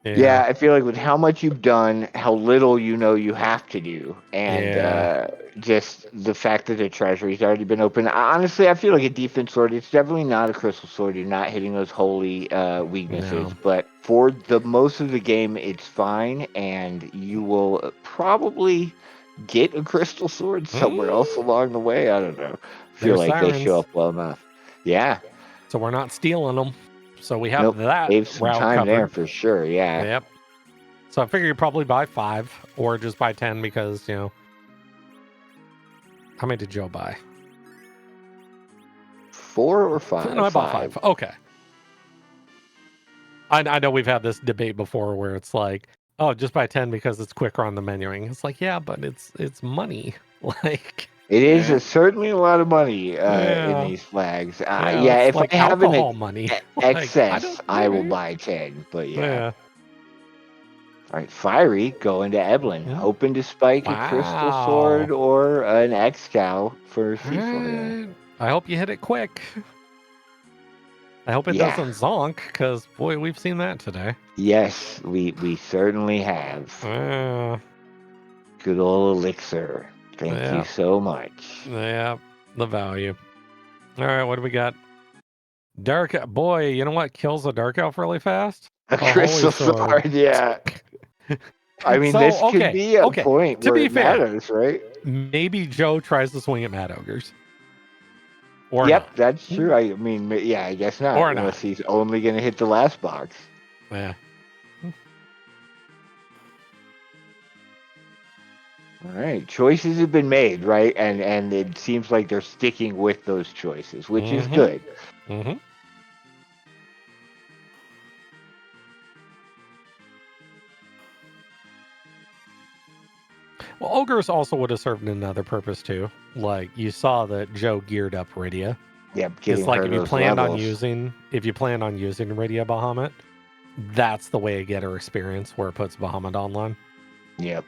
Yeah, I feel like with how much you've done, how little you know you have to do, and just the fact that the treasury's already been open. Honestly, I feel like a defense sword. It's definitely not a crystal sword. You're not hitting those holy weaknesses, but for the most of the game, it's fine, and you will probably get a crystal sword somewhere else along the way. I don't know. I feel like they show up well enough. Yeah. So we're not stealing them. So we have that save some route time covered. there for sure. Yeah. Yep. So I figure you probably buy 5 or just buy 10 because, how many did Joe buy? 4 or 5? No, I bought 5. Okay. I know we've had this debate before where it's like, oh, just buy 10 because it's quicker on the menuing. It's like, yeah, but it's money. Like, It is Eh, certainly a lot of money in yeah, these flags. yeah, Yeah, it's if I like have an alcohol money. Like, I excess, don't I will maybe. buy 10. But yeah. Yeah. All right, Fiery going to Eblin, Mhm. hoping to spike a crystal sword Wow. or an X-Cow for All Cecil here. right. I hope you hit it quick. I hope it Yeah. doesn't zonk, because boy, we've seen that today. Yes, we certainly have. Good old elixir. Thank you Yeah, so much. yeah, the value. All right, what do we got? Dark boy, you know what kills a dark elf really fast? A A holy crystal sword. sword, yeah. I mean, So this could be a okay. point To where be it fair, matters, right? maybe Joe tries to swing at Mad Ogres, or Yep, not, that's true. I mean, yeah, I guess not, or not. unless he's only going to hit the last box. Yeah. All right, choices have been made, right? And it seems like they're sticking with those choices, which is good. Mm-hmm. Well, ogres also would have served another purpose too. Like you saw that Joe geared up Rydia. Yep, It's getting like her if you those planned on levels. using Rydia Bahamut, that's the way to get her experience where it puts Bahamut online. Yep.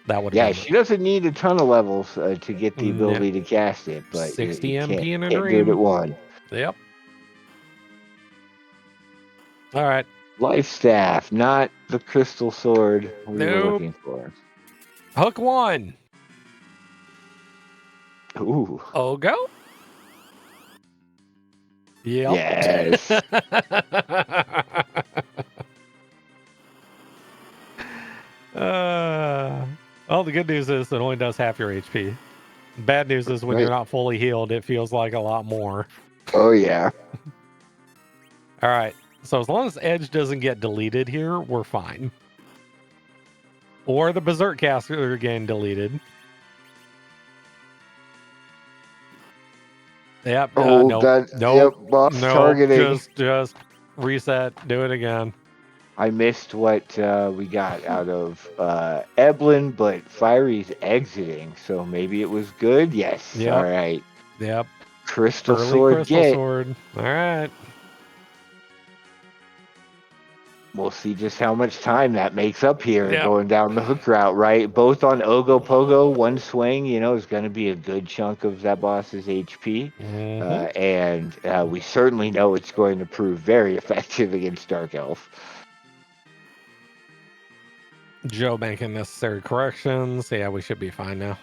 That would have Yeah, been she doesn't need a ton of levels to get the ability to cast it, but 60 you can't, MP in a can't do it at dream. one. Yep. All right. Life staff, not the crystal sword we were Nope. looking for. Hook one. Ooh. Ogo. Yep. Yes. Well, the good news is it only does half your HP. Bad news is when you're Right. not fully healed, it feels like a lot more. Oh, yeah. All right. So as long as Edge doesn't get deleted here, we're fine. Or the Berserk Caster getting deleted. Yep. Oh, Nope. that, Nope. yep, boss Nope. targeting. Just reset. Do it again. I missed what we got out of Eblin, but Fiery's exiting, so maybe it was good. Yes. All Yep. right. Yep. Crystal Early sword Crystal get. Sword. All right. We'll see just how much time that makes up here Yep. going down the hook route, right? Both on Ogo Pogo, one swing, is going to be a good chunk of that boss's HP. Mm-hmm. And we certainly know it's going to prove very effective against Dark Elf. Joe making necessary corrections. Yeah, we should be fine now.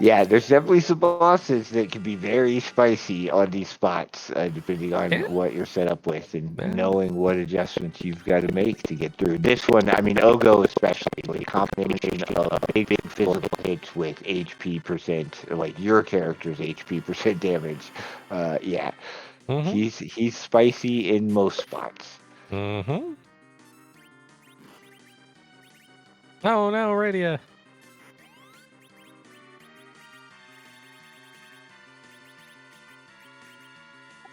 Yeah, there's definitely some bosses that can be very spicy on these spots, depending on Yeah. what you're set up with and Yeah. knowing what adjustments you've got to make to get through. This one, I mean, Ogo especially, the combination of big physical hits with HP percent, like your character's HP percent damage. Yeah, Mm-hmm. he's spicy in most spots. Mm-hmm. Oh no, Radia.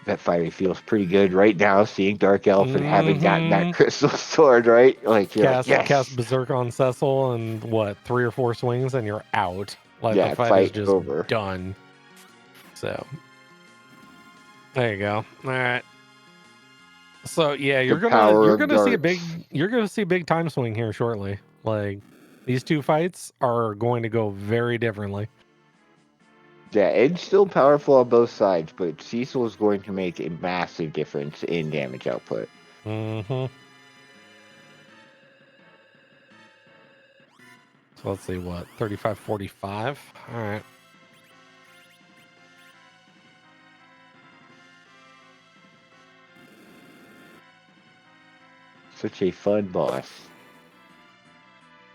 That Fiery feels pretty good right now, seeing Dark Elf and having gotten that Mm-hmm. crystal sword, right? Like, you're like, Cast yes! Berserk on Cecil and what, 3 or 4 swings and you're out. Like the Yeah, fight is fight just over. done. So there you go. All right. So yeah, The power you're of gonna see darts. a big time swing here shortly. Like these two fights are going to go very differently. Yeah, Ed's still powerful on both sides, but Cecil is going to make a massive difference in damage output. Mm-hmm. So let's see what 35, 45. All right. Such a fun boss.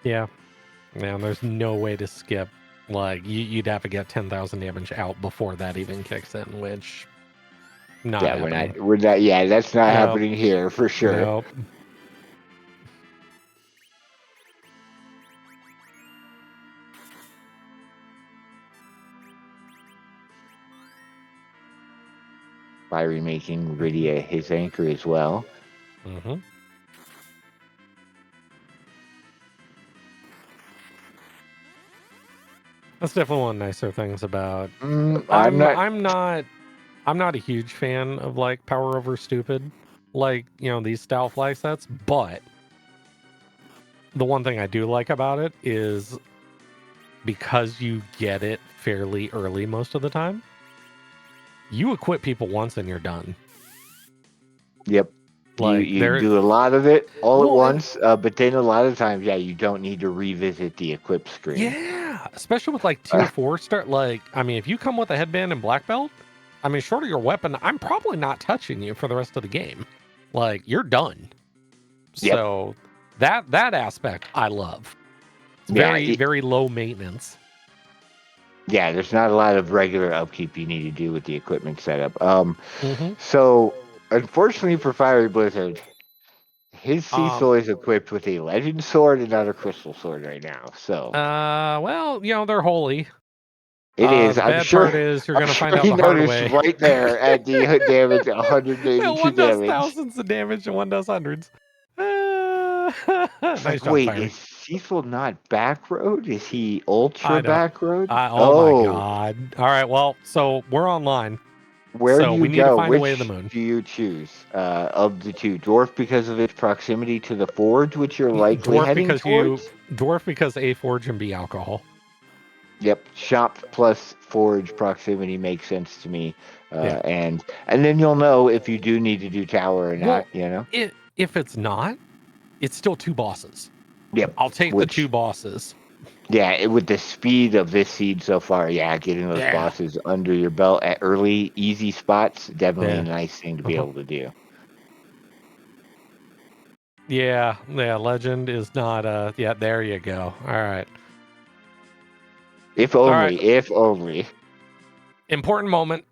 Yeah. Yeah, there's no way to skip. Like you'd have to get 10,000 damage out before that even kicks in, which not Yeah, happening. we're not. Yeah, that's not Nope. happening here for sure. Nope. By remaking Rydia his anchor as well. Mm-hmm. That's definitely one of the nicer things about. I'm not. I'm not a huge fan of like power over stupid, like these style flag sets. But the one thing I do like about it is because you get it fairly early most of the time. You equip people once and you're done. Yep. Like You do a lot of it all at Well, once, but then a lot of times, yeah, you don't need to revisit the equip screen. Yeah, especially with like tier 4 start. Like, I mean, if you come with a headband and black belt, I mean, short of your weapon, I'm probably not touching you for the rest of the game. Like, you're done. Yep. So that aspect I love. It's Yeah, very low maintenance. Yeah, there's not a lot of regular upkeep you need to do with the equipment setup. Mm-hmm. So unfortunately for FieryBlizzard, his Cecil is equipped with a legend sword and not a crystal sword right now. So well, they're holy. it is. The I'm bad sure. part is you're I'm gonna sure find out he the hard noticed way. right there at the damage, 182 One does damage. thousands of damage and one does hundreds. It's Nice like, job, wait, Fiery. is Cecil not back road? Is he ultra I don't. back road? Oh my god. All right, well, so we're online. Where So do you we need to go? find a way to the Which moon. do you choose of the two? Dwarf because of its proximity to the forge, which you're likely heading towards? Dwarf because A forge and B alcohol. Yep, shop plus forge proximity makes sense to me, Yeah. and then you'll know if you do need to do tower or not. If it's not, it's still 2 bosses. Yep. I'll take the 2 bosses. Yeah, with the speed of this seed so far, yeah, getting those bosses under your belt at early, easy spots, definitely a nice thing to be able to do. Yeah, legend is not yeah, there you go. All right. If only. Important moment.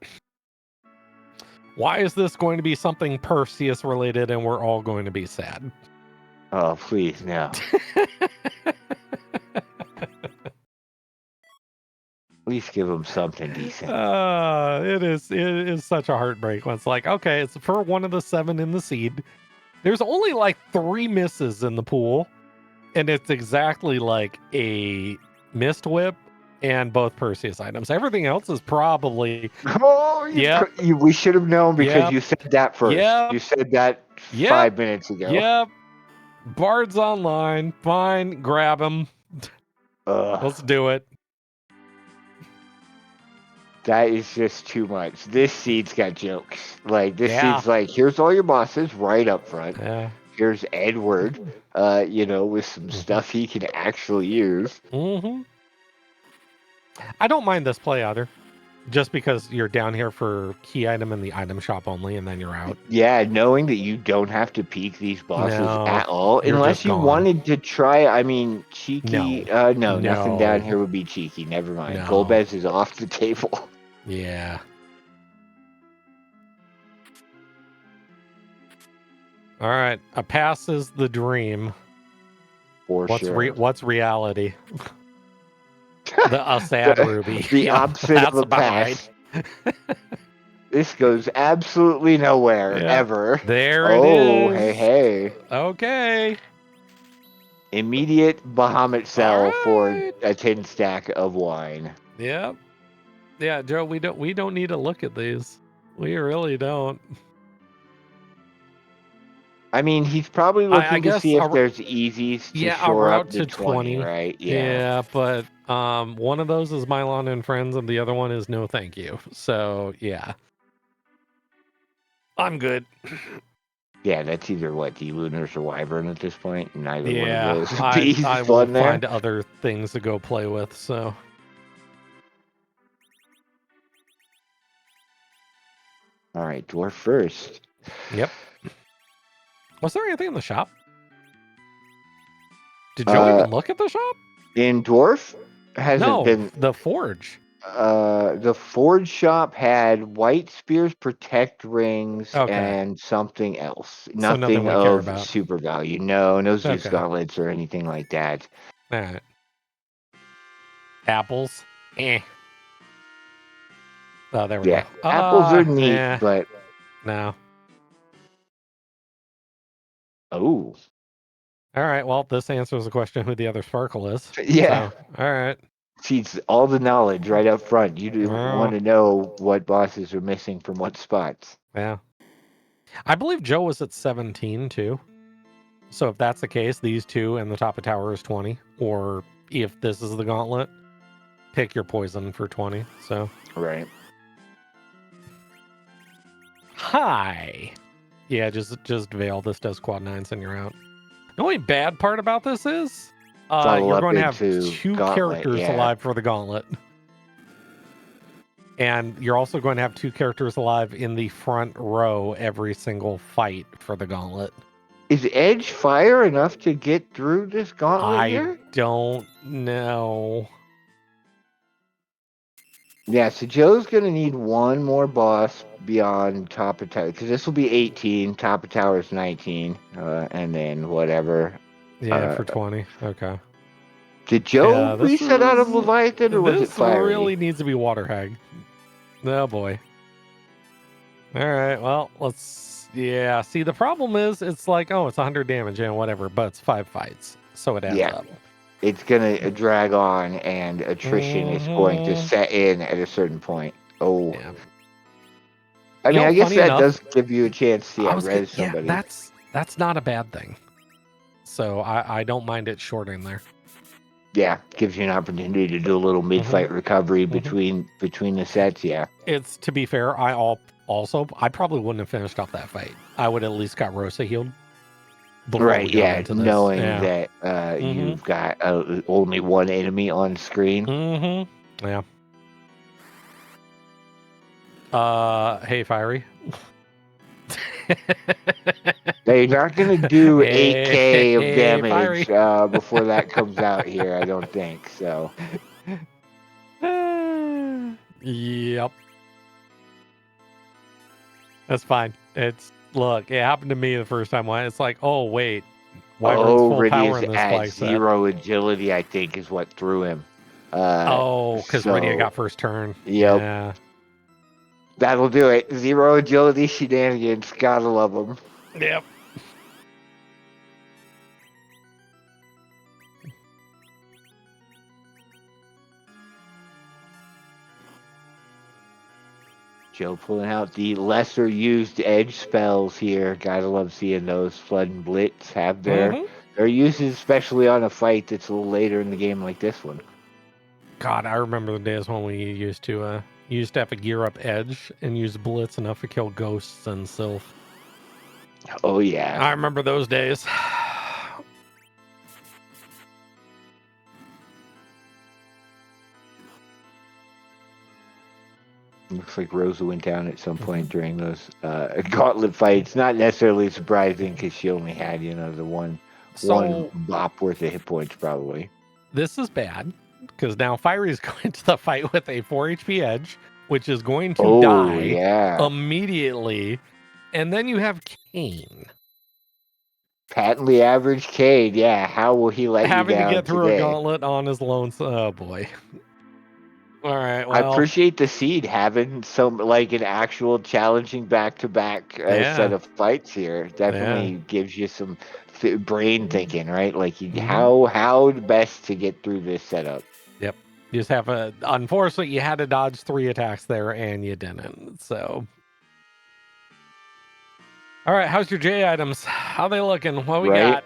Why is this going to be something Perseus related and we're all going to be sad? Oh, please, no. At least give him something decent. It is such a heartbreak when it's like, okay, it's for one of the 7 in the seed. There's only like 3 misses in the pool, and it's exactly like a mist whip and both Perseus items. Everything else is probably we should have known because you said that first. Yep. You said that 5 minutes ago. Yep. Bard's online. Fine, grab him. Let's do it. That is just too much. This seed's got jokes. Like, this seed's like, here's all your bosses right up front. Yeah. Here's Edward, with some stuff he can actually use. Mm-hmm. I don't mind this play either. Just because you're down here for key item in the item shop only, and then you're out. Yeah, knowing that you don't have to peek these bosses at all, unless you wanted to try. I mean, cheeky. No, nothing down here would be cheeky. Never mind. No. Golbez is off the table. Yeah. All right. A pass is the dream. What's reality? A sad Ruby. The opposite of a pass. Right. This goes absolutely nowhere ever. There it is. Oh, hey. Okay. Immediate Bahamut sell for a 10 stack of wine. Yep. Yeah, Joe, we don't need to look at these. We really don't. I mean, he's probably looking to see if there's easies to shore up to 20, right? Yeah, but one of those is Mylon and Friends, and the other one is No Thank You. So, yeah. I'm good. Yeah, that's either the Lunars or Wyvern at this point. Neither one of those. I will find other things to go play with, so. All right, Dwarf first. Yep. Was there anything in the shop? Did Joe even look at the shop? In Dwarf? Hasn't been. The Forge. The Forge shop had White Spears, Protect Rings, and something else. So nothing of super value. No Zeus gauntlets or anything like that. All right. Apples? Oh, there we go. Apples are neat, but... No. Oh. All right, well, this answers the question who the other Sparkle is. Yeah. So, all right. Sees all the knowledge right up front. You do want to know what bosses are missing from what spots. Yeah. I believe Joe was at 17 too. So if that's the case, these two and the top of tower is 20. Or if this is the gauntlet, pick your poison for 20. So right. Hi. Yeah, just veil. This does quad 9s and you're out. The only bad part about this is you're going to have two characters alive for the gauntlet. And you're also going to have two characters alive in the front row every single fight for the gauntlet. Is Edge fire enough to get through this gauntlet here? I don't know. Yeah, so Joe's going to need one more boss beyond top of tower. Because this will be 18, top of tower is 19. And then whatever. Yeah, for 20. Okay. Did Joe reset out of Leviathan, or was it Fiery? This really needs to be Water Hag. Oh, boy. All right, well, let's... Yeah, see, the problem is, it's like, oh, it's 100 damage and whatever, but it's 5 fights, so it adds up. It's going to drag on, and attrition is going to set in at a certain point. Oh. Yeah. I mean, I guess that does give you a chance to res somebody. Yeah, that's not a bad thing. So I don't mind it shorting there. Yeah, gives you an opportunity to do a little mid-fight recovery between the sets, yeah. It's, to be fair, I probably wouldn't have finished off that fight. I would at least got Rosa healed. Right, yeah, knowing that you've got only one enemy on screen. Yeah. Hey, Fiery. They're not going to do 8k of damage before that comes out here, I don't think, so. Yep. That's fine. Look, it happened to me the first time. It's like, oh, wait. Wyvern's full power in this flag set. Zero agility, I think, is what threw him. Because Rydia got first turn. Yep. Yeah. That'll do it. 0 agility shenanigans. Gotta love them. Yep. Joe pulling out the lesser used edge spells here. Gotta love seeing those. Flood and Blitz have their uses, especially on a fight that's a little later in the game like this one. God, I remember the days when we used to have to gear up edge and use Blitz enough to kill ghosts and Sylph. Oh, yeah. I remember those days. Looks like Rosa went down at some point during those gauntlet fights. Not necessarily surprising because she only had, the one bop worth of hit points probably. This is bad because now Fiery is going to the fight with a 4 HP edge, which is going to die immediately. And then you have Kane. Patently average Kane, yeah. How will he let you down having to get through today? A gauntlet on his lone... Oh, boy. All right, well... I appreciate the seed having an actual challenging back-to-back set of fights here. Definitely gives you some brain thinking, right? Like, how best to get through this setup. Yep. You just have unfortunately, you had to dodge 3 attacks there, and you didn't, so... All right, how's your J items? How they looking? What we got?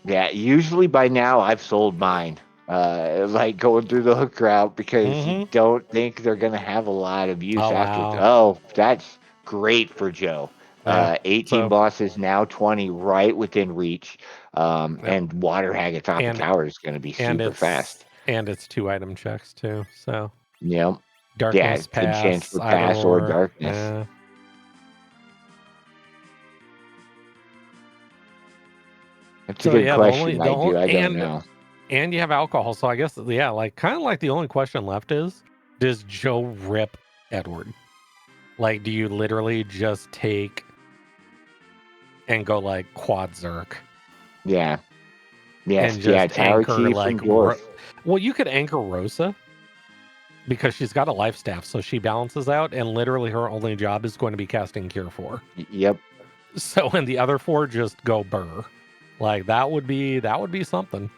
Yeah, usually by now I've sold mine. Going through the hook route because you don't think they're going to have a lot of use after. Oh, that's great for Joe. 18 bosses, now 20 right within reach. And Water Hag at top of tower is going to be super fast. And it's 2 item checks too, so. Yep. Darkness pass, chance for pass or darkness. Yeah. That's a good question. I don't know. And you have alcohol, so I guess kind of like the only question left is, does Joe rip Edward? Like, do you literally just take and go like quad Zerk? Yeah. Yes. And just tower key like well, you could anchor Rosa because she's got a life staff, so she balances out, and literally her only job is going to be casting Cure 4. Yep. So, and the other 4 just go burr. Like that would be something.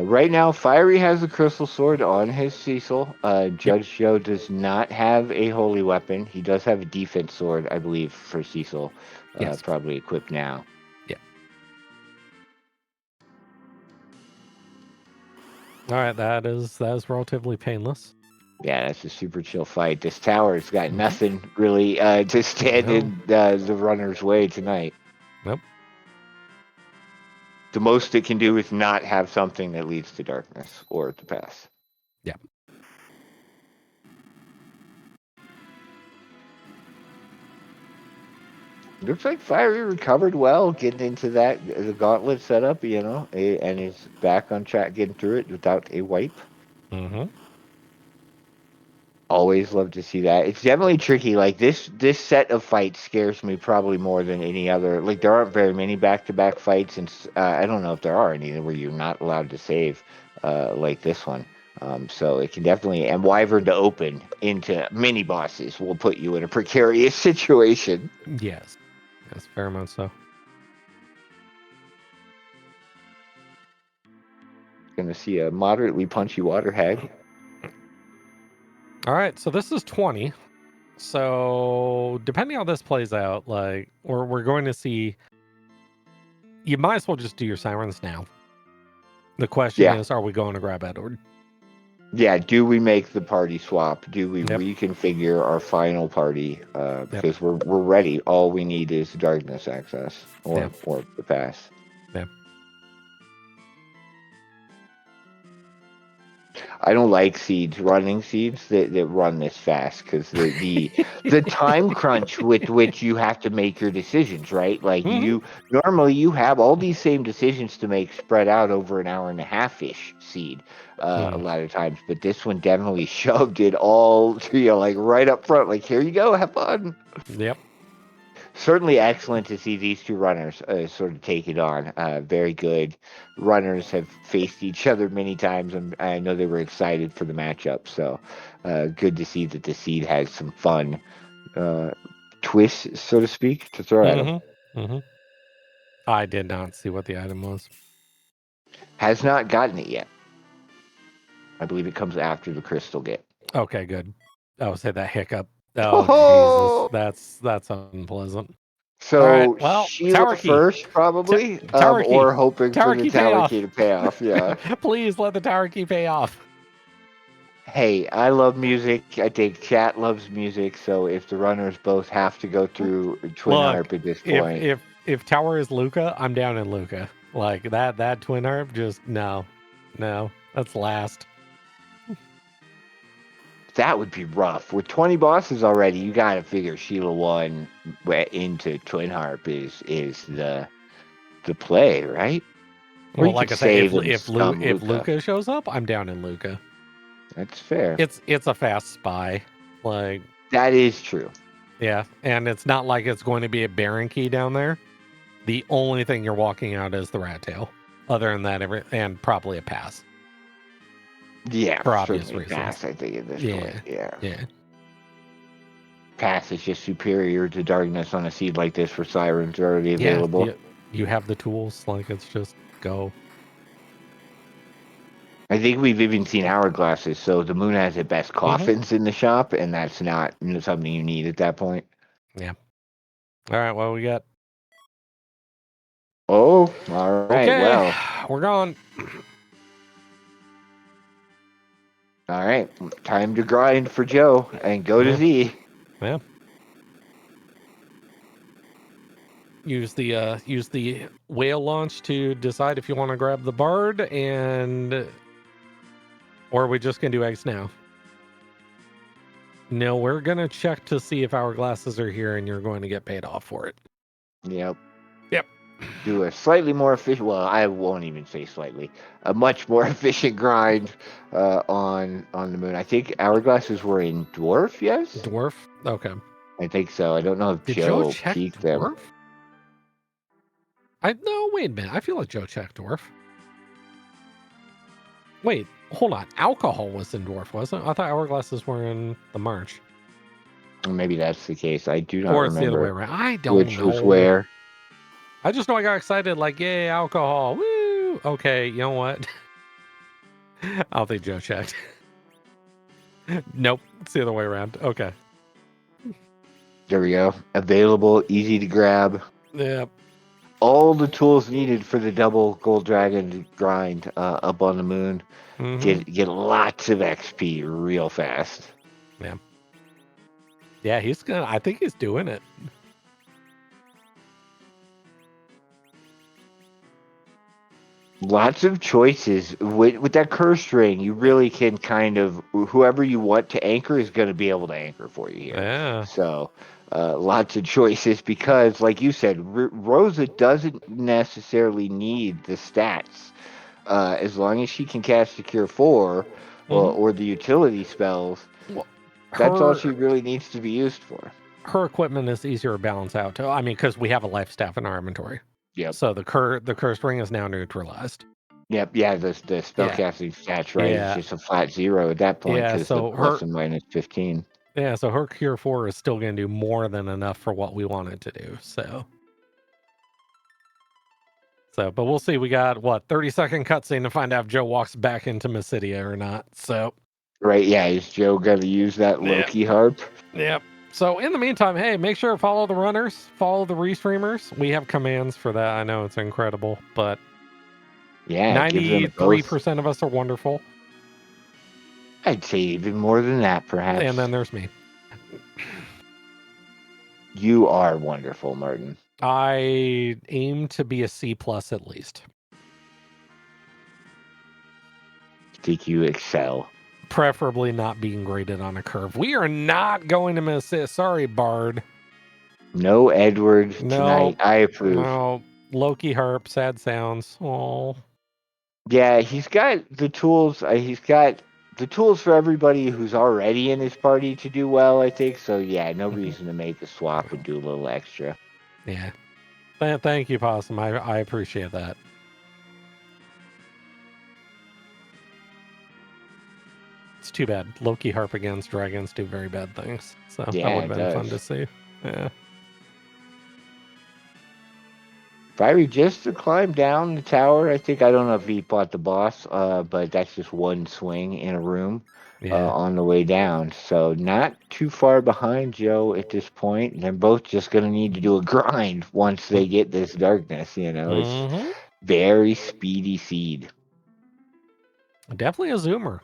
Right now, Fiery has the crystal sword on his Cecil. Yep. Judge Joe does not have a holy weapon. He does have a defense sword, I believe, for Cecil. Yes. Probably equipped now. Yeah. All right, that is relatively painless. Yeah, that's a super chill fight. This tower's got nothing really to stand in the runner's way tonight. Nope. The most it can do is not have something that leads to darkness or to pass. Yeah. Looks like Fiery recovered well getting into the gauntlet setup, and is back on track getting through it without a wipe. Mm-hmm. Always love to see that. It's definitely tricky. Like this set of fights scares me probably more than any other. Like there aren't very many back-to-back fights, and I don't know if there are any where you're not allowed to save, like this one. So it can definitely, and Wyvern to open into mini bosses will put you in a precarious situation. Yes, fair amount so. Gonna see a moderately punchy water hag. All right, so this is 20. So depending on how this plays out, like we're going to see. You might as well just do your sirens now. The question is, are we going to grab Edward? Yeah, do we make the party swap? Do we reconfigure our final party? Because we're ready. All we need is darkness access or the pass. Yeah. I don't like running seeds that run this fast because the time crunch with which you have to make your decisions, right? Like normally you have all these same decisions to make spread out over an hour and a half-ish seed a lot of times, but this one definitely shoved it all like right up front. Like, here you go, have fun. Yep. Certainly excellent to see these two runners sort of take it on. Very good. Runners have faced each other many times, and I know they were excited for the matchup. So good to see that the seed has some fun twists, so to speak, to throw at him. Mm-hmm. I did not see what the item was. Has not gotten it yet. I believe it comes after the crystal get. Okay, good. I was hit that hiccup. Oh, Jesus. That's unpleasant. So, all right, well, Sheila tower key. first, probably, tower key. or hoping tower for the key tower key to pay off. Yeah. Please let the tower key pay off. Hey, I love music. I think chat loves music. So if the runners both have to go through Twin Harp at this point, if tower is Luca, I'm down in Luca. Like that Twin Harp, just no, that's last. That would be rough. With 20 bosses already, you got to figure Sheila 1 into Twin Harp is the play, right? Well, like I say, if Luca shows up, I'm down in Luca. That's fair. It's a fast spy. Like, that is true. Yeah, and it's not like it's going to be a Baron key down there. The only thing you're walking out is the rat tail. Other than that, and probably a pass. Yeah, for obvious reasons. Pass, I think, at this point. Yeah. Pass is just superior to darkness on a seed like this for sirens already available. Yeah, you have the tools. Like, it's just go. I think we've even seen hourglasses, so the moon has the best coffins in the shop, and that's not something you need at that point. Yeah. All right, what we got? Oh, all right. Okay, well, we're gone. All right, time to grind for Joe and go to Z. Yeah. Use the whale launch to decide if you want to grab the bard, or are we just gonna do eggs now? No, we're gonna check to see if hourglasses are here, and you're going to get paid off for it. Yep. Yep. Do a slightly more efficient. Well, I won't even say slightly. A much more efficient grind on the moon. I think hourglasses were in dwarf. Yes. Dwarf. Okay. I think so. I don't know if Did Joe check peeked dwarf? them. No, wait a minute. I feel like Joe checked dwarf. Wait, hold on. Alcohol was in dwarf, wasn't it? I thought hourglasses were in the march. Maybe that's the case. I do not remember. Or it's the other way around. I don't which know. was where. I just know I got excited, like, yay, alcohol. Woo! Okay, you know what? I don't think Joe checked. Nope, it's the other way around. Okay. There we go. Available, easy to grab. Yep. All the tools needed for the double gold dragon grind up on the moon. Mm-hmm. Get lots of XP real fast. Yeah. Yeah, I think he's doing it. Lots of choices with that curse string. You really can kind of whoever you want to anchor is going to be able to anchor for you here. Yeah. So lots of choices because, like you said, Rosa doesn't necessarily need the stats as long as she can cast Secure 4 or the utility spells. Well, That's all she really needs to be used for. Her equipment is easier to balance out. I mean, because we have a life staff in our inventory. Yep. So the curse ring is now neutralized. Yep. Yeah. The spellcasting stats, right? Yeah. It's just a flat 0 at that point because so the plus and minus 15. Yeah. So her Cure 4 is still going to do more than enough for what we want it to do. So, but we'll see. We got 30-second cutscene to find out if Joe walks back into Mysidia or not. So. Right. Yeah. Is Joe going to use that Loki harp? Yep. So in the meantime, hey, make sure to follow the runners, follow the restreamers. We have commands for that. I know it's incredible, but yeah, 93% of us are wonderful. I'd say even more than that, perhaps. And then there's me. You are wonderful, Martin. I aim to be a C+ at least. I think you excel. Preferably not being graded on a curve. We are not going to miss it. Sorry, Bard. No Edward tonight. I approve. No. Loki harp, sad sounds. Oh. Yeah, he's got the tools. He's got the tools for everybody who's already in his party to do well, I think. So, yeah, no reason to make a swap and do a little extra. Yeah. Thank you, Possum. I appreciate that. It's too bad. Loki harp against dragons do very bad things. So that would have been fun to see. Yeah. Fiery just to climb down the tower. I don't know if he bought the boss, but that's just one swing in a room on the way down. So not too far behind Joe at this point. They're both just going to need to do a grind once they get this darkness. It's very speedy seed. Definitely a zoomer.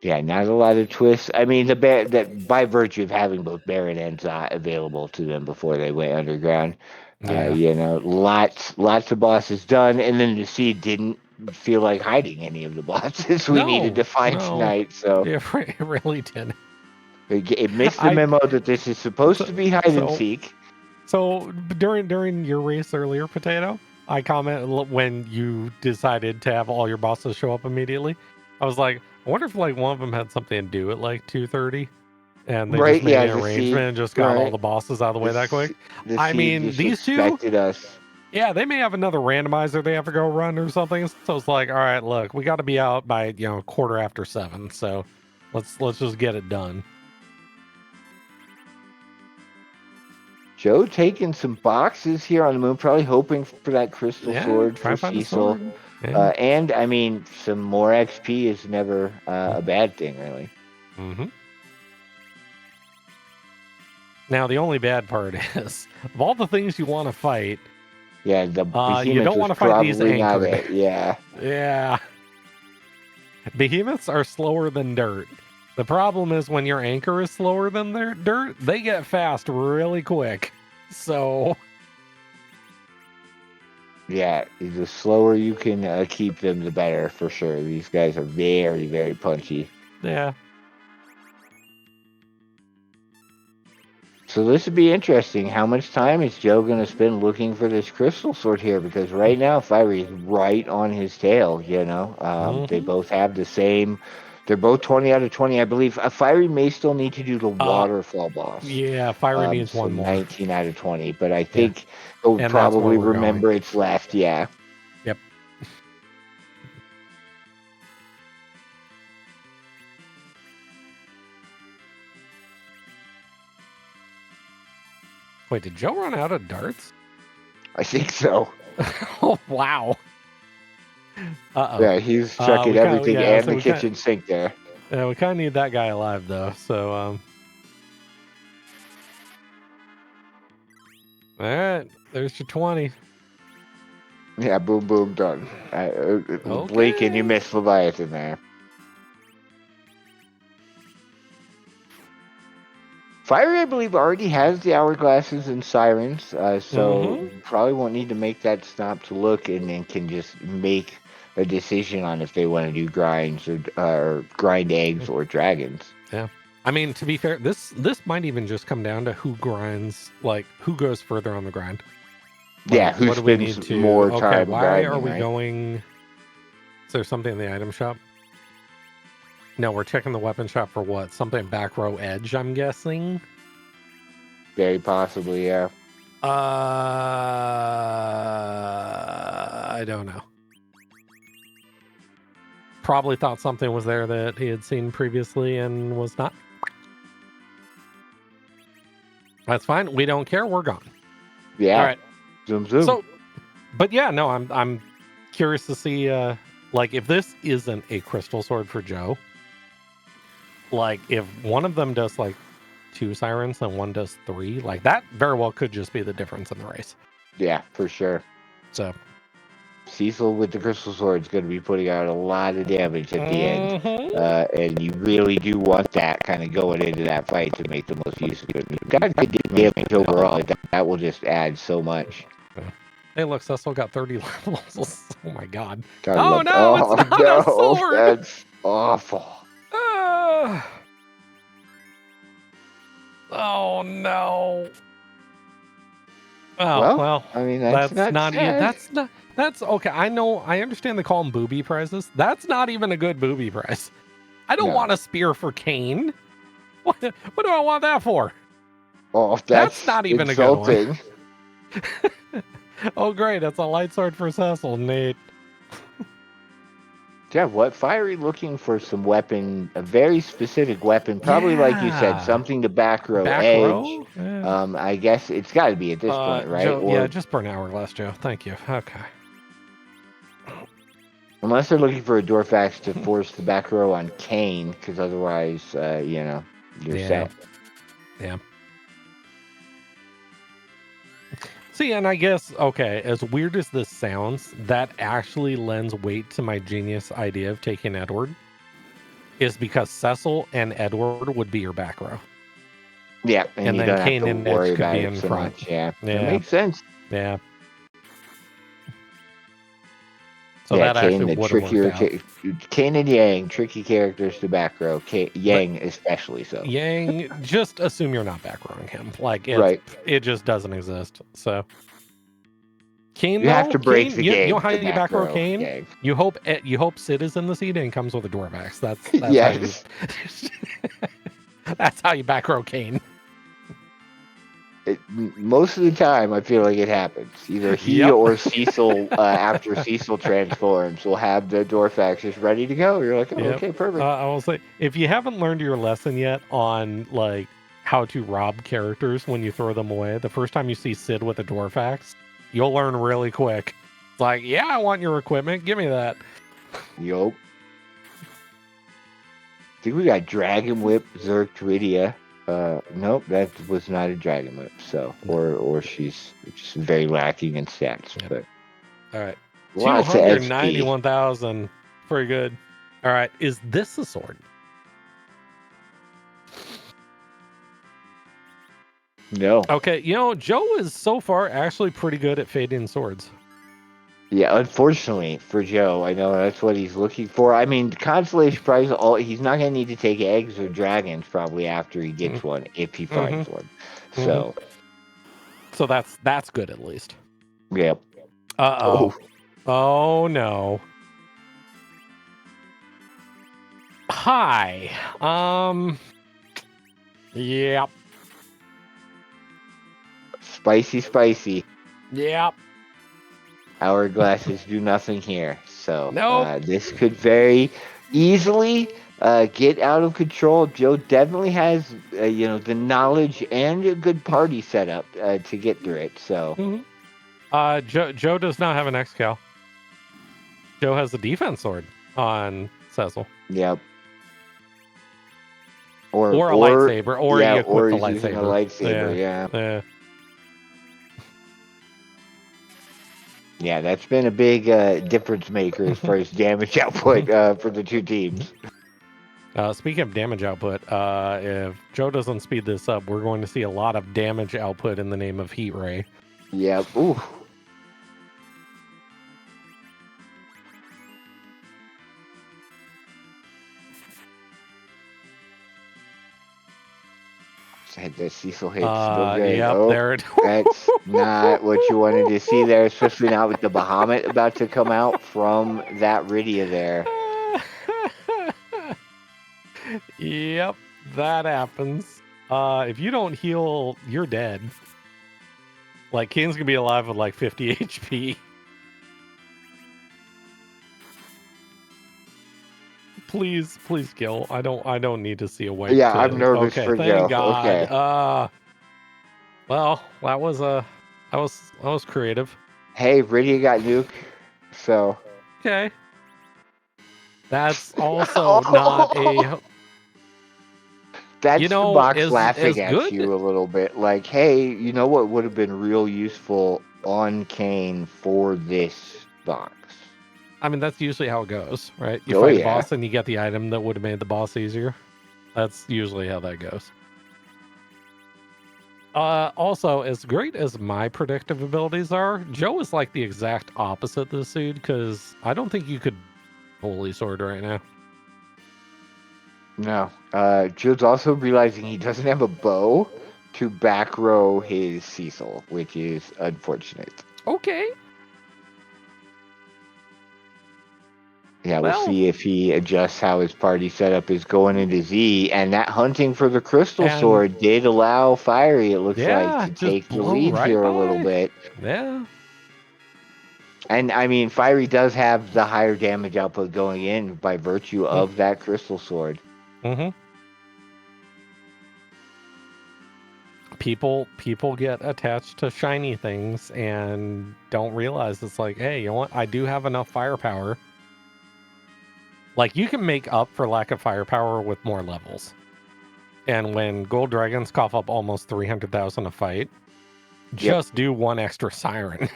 Yeah, not a lot of twists. I mean, that by virtue of having both Baron and Zot available to them before they went underground, lots of bosses done, and then the seed didn't feel like hiding any of the bosses we needed to find tonight. So yeah, it really did. It missed the memo that this is supposed to be hide and seek. So during your race earlier, Potato, I commented when you decided to have all your bosses show up immediately. I was like, I wonder if one of them had something to do at 2:30, and they just made an arrangement and just got all the bosses out of the way that quick. I mean, these two, us. Yeah, they may have another randomizer they have to go run or something. So it's like, all right, look, we got to be out by 7:15. So let's just get it done. Joe taking some boxes here on the moon, probably hoping for that crystal sword for Cecil. Yeah. And I mean, some more XP is never a bad thing, really. Mm-hmm. Now, the only bad part is, of all the things you want to fight, the you don't want to fight these anchored. Yeah. Behemoths are slower than dirt. The problem is when your anchor is slower than their dirt, they get fast really quick. So... yeah, the slower you can keep them, the better, for sure. These guys are very, very punchy. Yeah. So this would be interesting. How much time is Joe going to spend looking for this crystal sword here? Because right now, Fiery is right on his tail, They both have the same... They're both 20 out of 20, I believe. Fiery may still need to do the waterfall boss. Yeah, Fiery needs one more. 19 out of 20, but I think he'll probably remember it's left. Yeah. Yep. Wait, did Joe run out of darts? I think so. Oh, wow. Uh-oh. Yeah, he's chucking everything and so the kitchen sink there. Yeah, we kind of need that guy alive, though. So, all right, there's your 20. Yeah, boom, boom, done. Blink and you miss Leviathan there. Fiery, I believe, already has the hourglasses and sirens, so probably won't need to make that stop to look, and then can just make a decision on if they want to do grinds or grind eggs or dragons. Yeah, I mean, to be fair, this might even just come down to who grinds, like who goes further on the grind. Like, yeah, who what do we need spends to? more time why grinding, are we right? going? Is there something in the item shop? No, we're checking the weapon shop for what? Something back row edge, I'm guessing. Very possibly, yeah. I don't know. Probably thought something was there that he had seen previously and was not. That's fine. We don't care. We're gone. Yeah. All right. Zoom, zoom. So, but yeah, no, I'm curious to see, like, if this isn't a crystal sword for Joe, like, if one of them does, like, 2 sirens and one does 3, like, that very well could just be the difference in the race. Yeah, for sure. So, Cecil with the crystal sword is going to be putting out a lot of damage at the end. And you really do want that kind of going into that fight to make the most use of it. You've got to get damage overall. That will just add so much. Hey, look, Cecil got 30 levels. Oh my god. God, oh no, it's not a sword. That's awful. Oh no. Oh well. I mean, that's okay. I understand they call them booby prizes. That's not even a good booby prize. I don't want a spear for Kane. What do I want that for? Oh, that's not even insulting. a good one. Oh great, that's a light sword for Cecil. Neat. Yeah, what Fiery looking for some weapon, a very specific weapon, probably like you said, something to back row edge. Yeah. I guess it's got to be at this point, right? Joe, just burn hourglass, Joe. Thank you. Okay. Unless they're looking for a Dorfax to force the back row on Kane, because otherwise, you're set. Yeah. See, and I guess, okay, as weird as this sounds, that actually lends weight to my genius idea of taking Edward, is because Cecil and Edward would be your back row. Yeah, and you then don't Kane have to and worry Edge could about be it in so front. much. Yeah, that makes sense. Yeah. So yeah, that Kane, actually would have worked out. Kane and Yang, tricky characters to back row. Yang especially so. Yang, just assume you're not back rowing him. Like, it just doesn't exist. So, Kane, you have to break the game. You know how you back row Kane? Yang. You hope Sid is in the seat and comes with a Dorvax. That's yes. how you. That's how you back row Kane. Most of the time, I feel like it happens. Either he or Cecil, after Cecil transforms, will have the Dorfax just ready to go. You're like, okay, perfect. I will say, if you haven't learned your lesson yet on like how to rob characters when you throw them away, the first time you see Sid with a Dorfax, you'll learn really quick. It's like, yeah, I want your equipment. Give me that. Yup. I think we got Dragon Whip, Zerg, Twidia. Nope, that was not a Dragon Whip. So, or she's just very lacking in stats. Yep. But all right, lots of 291,000. Pretty good. All right, is this a sword? No. Okay, Joe is so far actually pretty good at fading swords. Yeah, unfortunately for Joe, I know that's what he's looking for. I mean, consolation prize, he's not going to need to take eggs or dragons probably after he gets one, if he finds one. So that's good at least. Yep. Uh-oh. Oh, no. Hi. Yep. Spicy. Yep. Hourglasses do nothing here. So this could very easily get out of control. Joe definitely has, the knowledge and a good party setup to get through it. So, Joe does not have an X-Cal. Joe has the defense sword on Cecil. Yep. Or a lightsaber, or yeah, you equip or the he's using a lightsaber. Yeah. Yeah, that's been a big difference maker as far as damage output for the two teams. Speaking of damage output, if Joe doesn't speed this up, we're going to see a lot of damage output in the name of Heat Ray. Yep. Ooh. The Cecil hit still good. Yep, oh, there it that's not what you wanted to see there, especially now with the Bahamut about to come out from that Rydia there. Yep, that happens. If you don't heal, you're dead. Like, Kane's gonna be alive with like 50 HP. Please kill. I don't need to see a wipe. Yeah, I'm nervous for thank Joe. God. Okay. Well, that was creative. Hey, Rydia got nuke, so Okay. That's also not a. That's the box laughing at good. you a little bit. Like, hey, you know what would have been real useful on Kane for this box? I mean, that's usually how it goes, right? You Oh, fight a yeah. boss and you get the item that would have made the boss easier. That's usually how that goes. Also, as great as my predictive abilities are, Joe is like the exact opposite this dude, because I don't think you could Holy Sword right now. No. Joe's also realizing he doesn't have a bow to back row his Cecil, which is unfortunate. Okay. Yeah, we'll see if he adjusts how his party setup is going into Z. And that hunting for the Crystal Sword did allow Fiery, it looks like, to take the lead here a little bit. Yeah. And, I mean, Fiery does have the higher damage output going in by virtue of that Crystal Sword. Mm-hmm. People get attached to shiny things and don't realize it's like, hey, you know what? I do have enough firepower. Like, you can make up for lack of firepower with more levels. And when gold dragons cough up almost 300,000 a fight, just do one extra siren.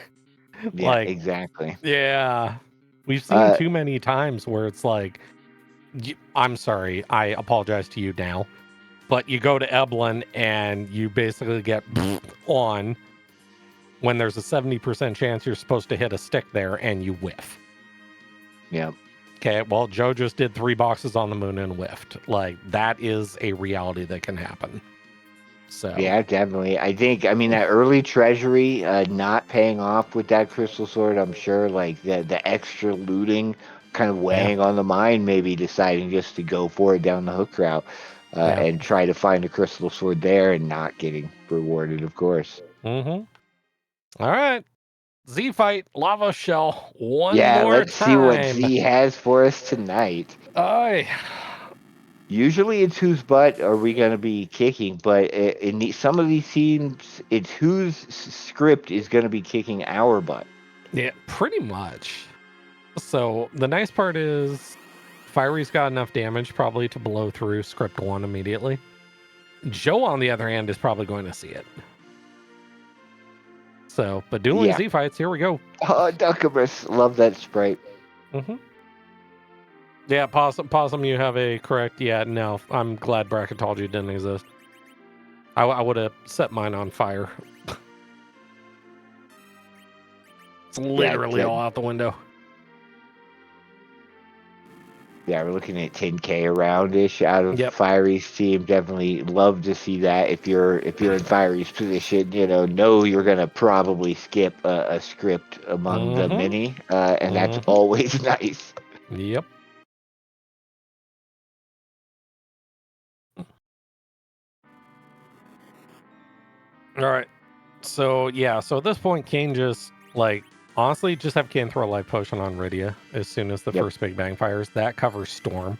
Yeah, like, exactly. Yeah. We've seen too many times where it's like, I'm sorry, I apologize to you now, but you go to Eblin and you basically get on when there's a 70% chance you're supposed to hit a stick there and you whiff. Yep. Okay, well, Joe just did 3 boxes on the moon and whiffed. Like, that is a reality that can happen. So yeah, definitely. I mean, that early treasury not paying off with that Crystal Sword, I'm sure, like, the extra looting kind of weighing on the mind, maybe deciding just to go for it down the hook route and try to find a Crystal Sword there and not getting rewarded, of course. Mm-hmm. All right. Z fight, Lava Shell, one more time. Let's see what Z has for us tonight. Usually it's whose butt are we going to be kicking, but in some of these teams, it's whose script is going to be kicking our butt. Yeah, pretty much. So the nice part is Fiery's got enough damage probably to blow through script 1 immediately. Joe, on the other hand, is probably going to see it. So, but dueling Z fights, here we go. Oh, Duckamus, love that sprite. Mm-hmm. Yeah, Possum, you have a correct. Yeah, no, I'm glad bracketology didn't exist. I would have set mine on fire. It's literally all out the window. Yeah, we're looking at 10K around-ish out of Fiery's team. Definitely love to see that. If you're in Fiery's position, know you're gonna probably skip a script among the many, and that's always nice. Yep. All right. So at this point, Kane just honestly just have Kane throw a life potion on Rydia as soon as the first Big Bang fires. That covers Storm.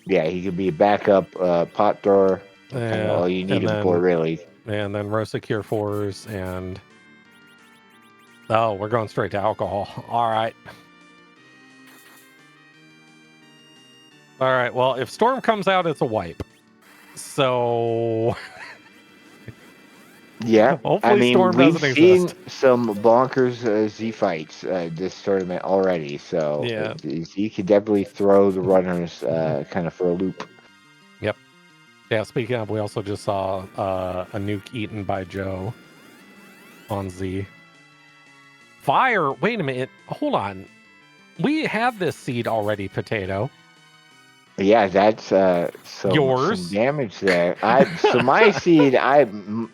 Yeah, he could be a backup pot thrower. Kind of all you need him for, really. And then Rosa Cure 4s and Oh, we're going straight to alcohol. All right. All right. Well, if Storm comes out, it's a wipe. So Yeah, I hopefully mean, Storm we've doesn't seen exist. some bonkers Z fights this tournament already, so Yeah. Z could definitely throw the runners kind of for a loop. Yep. Yeah. Speaking of, we also just saw a nuke eaten by Joe on Z. Fire. Wait a minute. Hold on. We have this seed already, Potato. Yeah, that's some Yours. damage there. So my seed,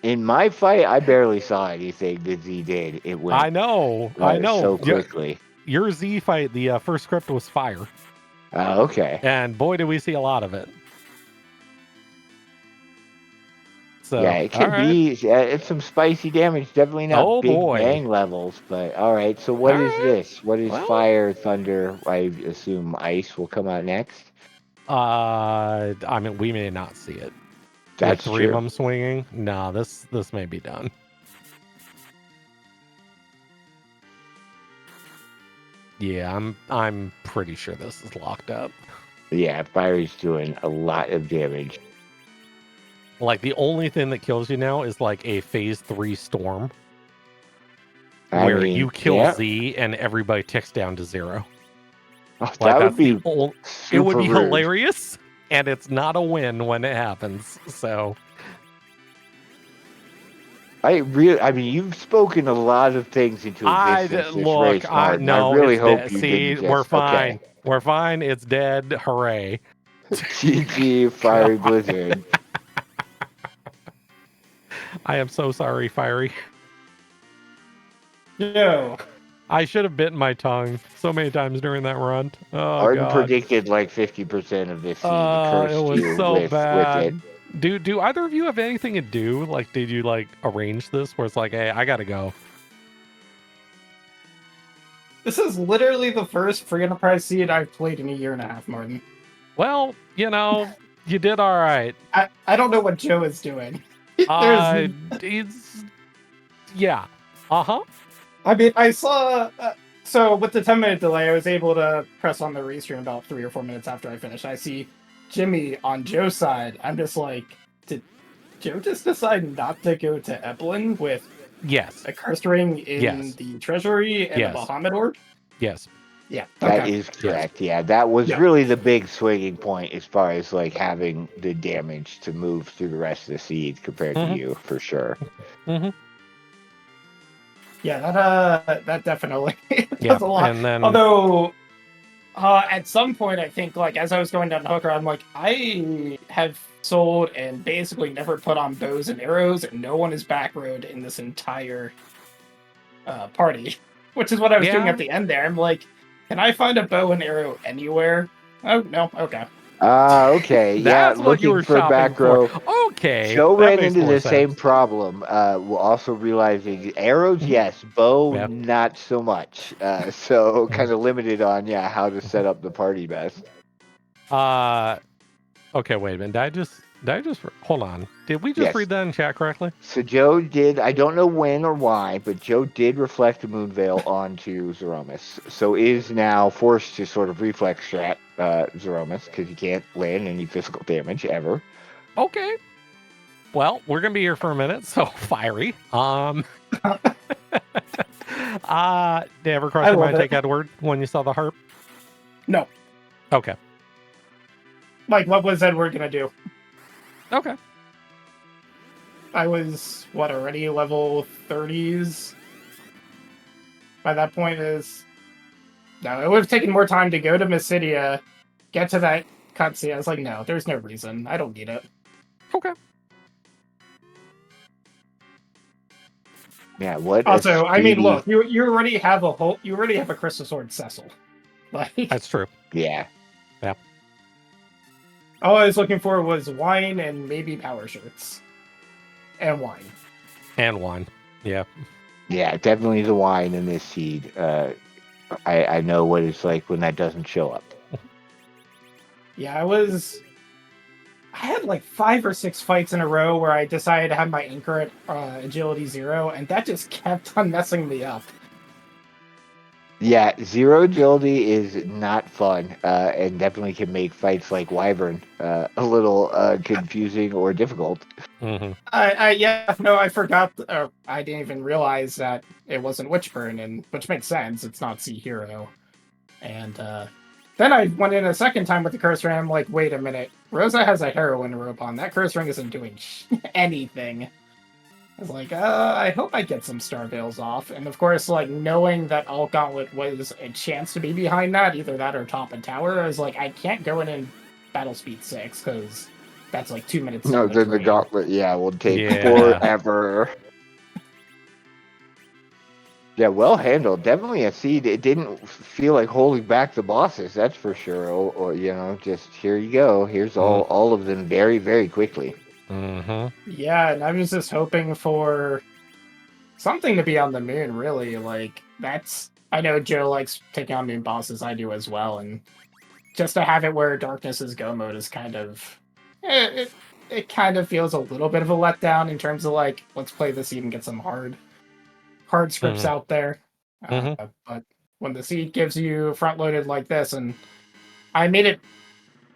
in my fight, I barely saw anything that Z did. It went I know. so quickly. Your Z fight, the first script was fire. Okay. And boy, did we see a lot of it. So, Yeah, it could be. It's some spicy damage. Definitely not Oh big boy. bang levels, but all right. So what All is right. this? What is Well, fire, thunder? I assume ice will come out next. I mean, we may not see it. With That's 3 of true. them swinging. No, this may be done. Yeah, I'm pretty sure this is locked up. Yeah, fire's doing a lot of damage. Like the only thing that kills you now is like a phase 3 storm. I Where mean, you kill yeah. Z and everybody ticks down to 0. Oh, Like that would that's the be only, super it would be rude. hilarious, and it's not a win when it happens. So I mean, you've spoken a lot of things into existence this race, Martin. I really it's hope dead. you See, didn't we're just fine. okay. We're fine. It's dead. Hooray. GG, Fiery Blizzard. I am so sorry, Fiery. Yo. I should have bitten my tongue so many times during that run. Oh Martin god. predicted like 50% of this seed. Cursed It was you so with bad. it. Do either of you have anything to do? Like, did you like arrange this where it's like, hey, I gotta go? This is literally the first free enterprise seed I've played in a year and a half, Martin. Well, you know, you did all right. I don't know what Joe is doing. It's yeah. Uh-huh. I mean, I saw so with the 10-minute delay, I was able to press on the restream about 3 or 4 minutes after I finished. I see Jimmy on Joe's side. I'm just like, did Joe just decide not to go to Eplin with Yes. a cursed ring in the treasury and a Bahamut orb? Yes. Yeah. That is correct. Yeah, that was really the big swinging point as far as like having the damage to move through the rest of the seed compared to you, for sure. Mm-hmm. Yeah, that definitely does a lot. And then, although at some point, I think like as I was going down the hooker, I'm like, I have sold and basically never put on bows and arrows, and no one is backroad in this entire party, which is what I was doing at the end there. I'm like, can I find a bow and arrow anywhere? Oh no, okay. Okay. That's yeah, what you looking were for back row. Okay. Joe that ran makes into more the sense. same problem. Also realizing arrows, yes, bow, not so much. So kind of limited on how to set up the party best. Okay, wait a minute. Did I just hold on? Did we just read that in chat correctly? So Joe did, I don't know when or why, but Joe did reflect the moon veil onto Zeromus. So is now forced to sort of reflex strat Zeromus because he can't land any physical damage ever. Okay. Well, we're gonna be here for a minute, so Fiery. Did you ever cross your mind take Edward when you saw the harp? No. Okay. Like, what was Edward gonna do? Okay. I was already level 30s. By that point, it would have taken more time to go to Mysidia, get to that cutscene. I was like, no, there's no reason. I don't need it. Okay. Yeah. What? Also, I mean, look, you already have a Crystal Sword Cecil. Like, that's true. Yeah. Yeah. All I was looking for was wine and maybe power shirts. And wine. Yeah. Yeah, definitely the wine in this seed. I know what it's like when that doesn't show up. Yeah, I had like 5 or 6 fights in a row where I decided to have my anchor at agility 0, and that just kept on messing me up. Yeah, zero agility is not fun, and definitely can make fights like Wyvern a little confusing or difficult. Mm-hmm. Yeah, no, I forgot. I didn't even realize that it wasn't Witchburn, and which makes sense. It's not Sea Hero. And then I went in a second time with the curse ring. I'm like, wait a minute. Rosa has a heroin rope on. That curse ring isn't doing anything. I was like, I hope I get some Star Veils off. And of course, like, knowing that Alt Gauntlet was a chance to be behind that, either that or top and tower, I was like, I can't go in battle speed 6, because that's like 2 minutes No, down the then the drain. gauntlet, yeah, will take Yeah. forever. Yeah, well handled. Definitely a seed. It didn't feel like holding back the bosses, that's for sure. Or just here you go. Here's all of them very, very quickly. Mm-hmm. Yeah, and I was just hoping for something to be on the moon, really. Like, that's. I know Joe likes taking on moon bosses, I do as well, and just to have it where Darkness is go mode is kind of. It kind of feels a little bit of a letdown in terms of, like, let's play this seed and get some hard scripts Mm-hmm. out there. Mm-hmm. But when the seed gives you front loaded like this, and I made it.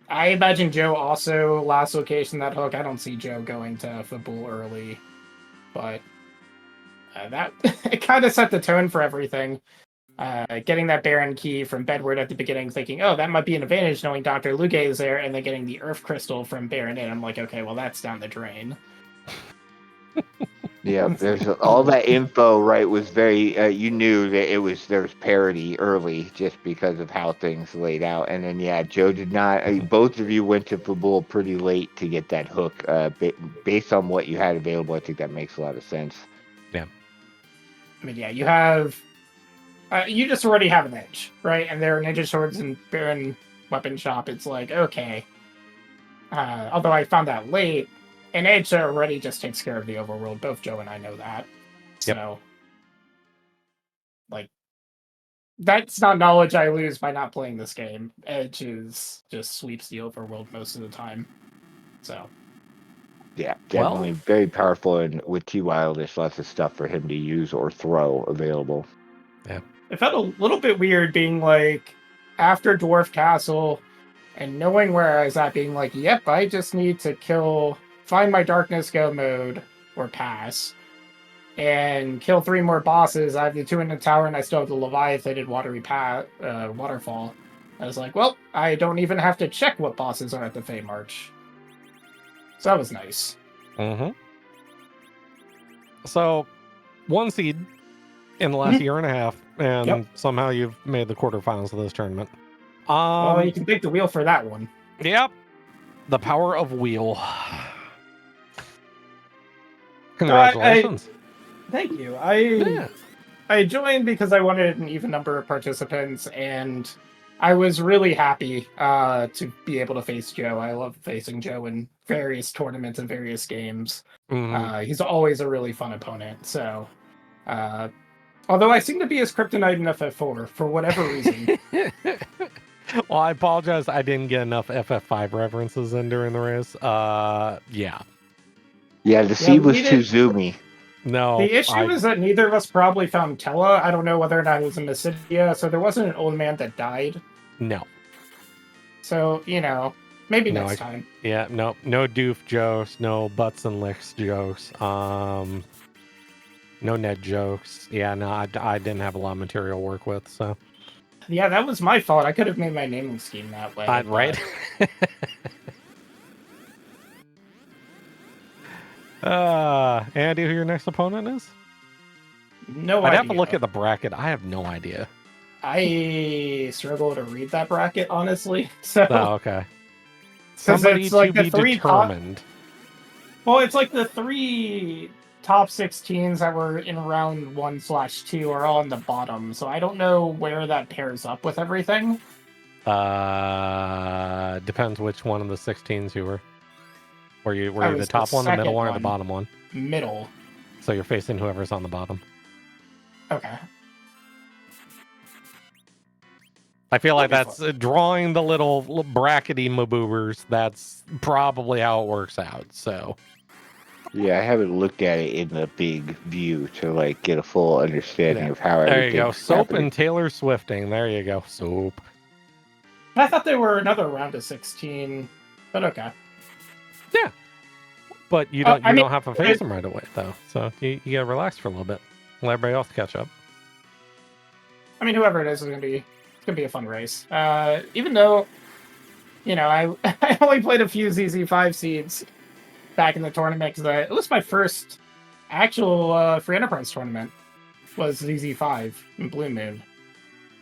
I imagine Joe also last location that hook. I don't see Joe going to football early, but that it kind of set the tone for everything. Getting that Baron key from Bedward at the beginning, thinking, oh, that might be an advantage knowing Dr. Luge is there, and then getting the Earth Crystal from Baron, and I'm like, okay, well, that's down the drain. Yeah, there's all that info, right? Was very you knew that there was parity early just because of how things laid out, and then yeah, Joe did not. Both of you went to Fabul pretty late to get that hook. Based on what you had available, I think that makes a lot of sense. Yeah. I mean, yeah, you have. You just already have an edge, right? And there are ninja swords and Baron weapon shop. It's like, okay. Although I found out late, an edge already just takes care of the overworld. Both Joe and I know that. So, like, that's not knowledge I lose by not playing this game. Edge is just sweeps the overworld most of the time. So. Yeah, definitely very powerful, and with T Wild, there's lots of stuff for him to use or throw available. Yeah. It felt a little bit weird being like, after Dwarf Castle, and knowing where I was at, being like, yep, I just need to find my Darkness Go mode, or pass, and kill 3 more bosses. I have the 2 in the tower, and I still have the Leviathan Waterfall. I was like, well, I don't even have to check what bosses are at the Fey March. So that was nice. Mm-hmm. So, 1 seed in the last year and a half, and somehow you've made the quarterfinals of this tournament. Well, you can take the wheel for that one. Yep. The power of wheel. Congratulations. Thank you. I joined because I wanted an even number of participants, and I was really happy to be able to face Joe. I love facing Joe in various tournaments and various games. Mm-hmm. He's always a really fun opponent. So, although I seem to be his kryptonite in FF4 for whatever reason. Well, I apologize. I didn't get enough FF5 references in during the race. Yeah. Yeah, the seed was too zoomy. No. The issue is that neither of us probably found Tella. I don't know whether or not it was in Mysidia, so there wasn't an old man that died. No. So, maybe next time. Yeah, no doof jokes, no butts and licks jokes, no Ned jokes. Yeah, no, I didn't have a lot of material to work with, so. Yeah, that was my fault. I could have made my naming scheme that way. Right? Andy, who your next opponent is? No idea. I'd have to look at the bracket. I have no idea. I struggle to read that bracket, honestly. So. Oh, okay. Somebody it's like to the be determined. Well, it's like the 3 top 16s that were in round 1/2 are all on the bottom, so I don't know where that pairs up with everything. Depends which one of the 16s you were. Were you the top one, the middle one, or the bottom one? Middle. So you're facing whoever's on the bottom. Okay. I feel like that's drawing the little brackety maboobers. That's probably how it works out. So Yeah, I haven't looked at it in the big view to like get a full understanding of how There you go. everything's Soap happening. and Taylor Swifting. There you go. Soap. I thought they were another round of 16, but okay. Yeah. But you Oh, don't I mean, don't have to face them right away though. So you gotta relax for a little bit. Let everybody else catch up. I mean, whoever it is gonna be a fun race. Even though, I I only played a few ZZ5 seeds back in the tournament because it was my first actual free enterprise tournament was ZZ5 in Blue Moon.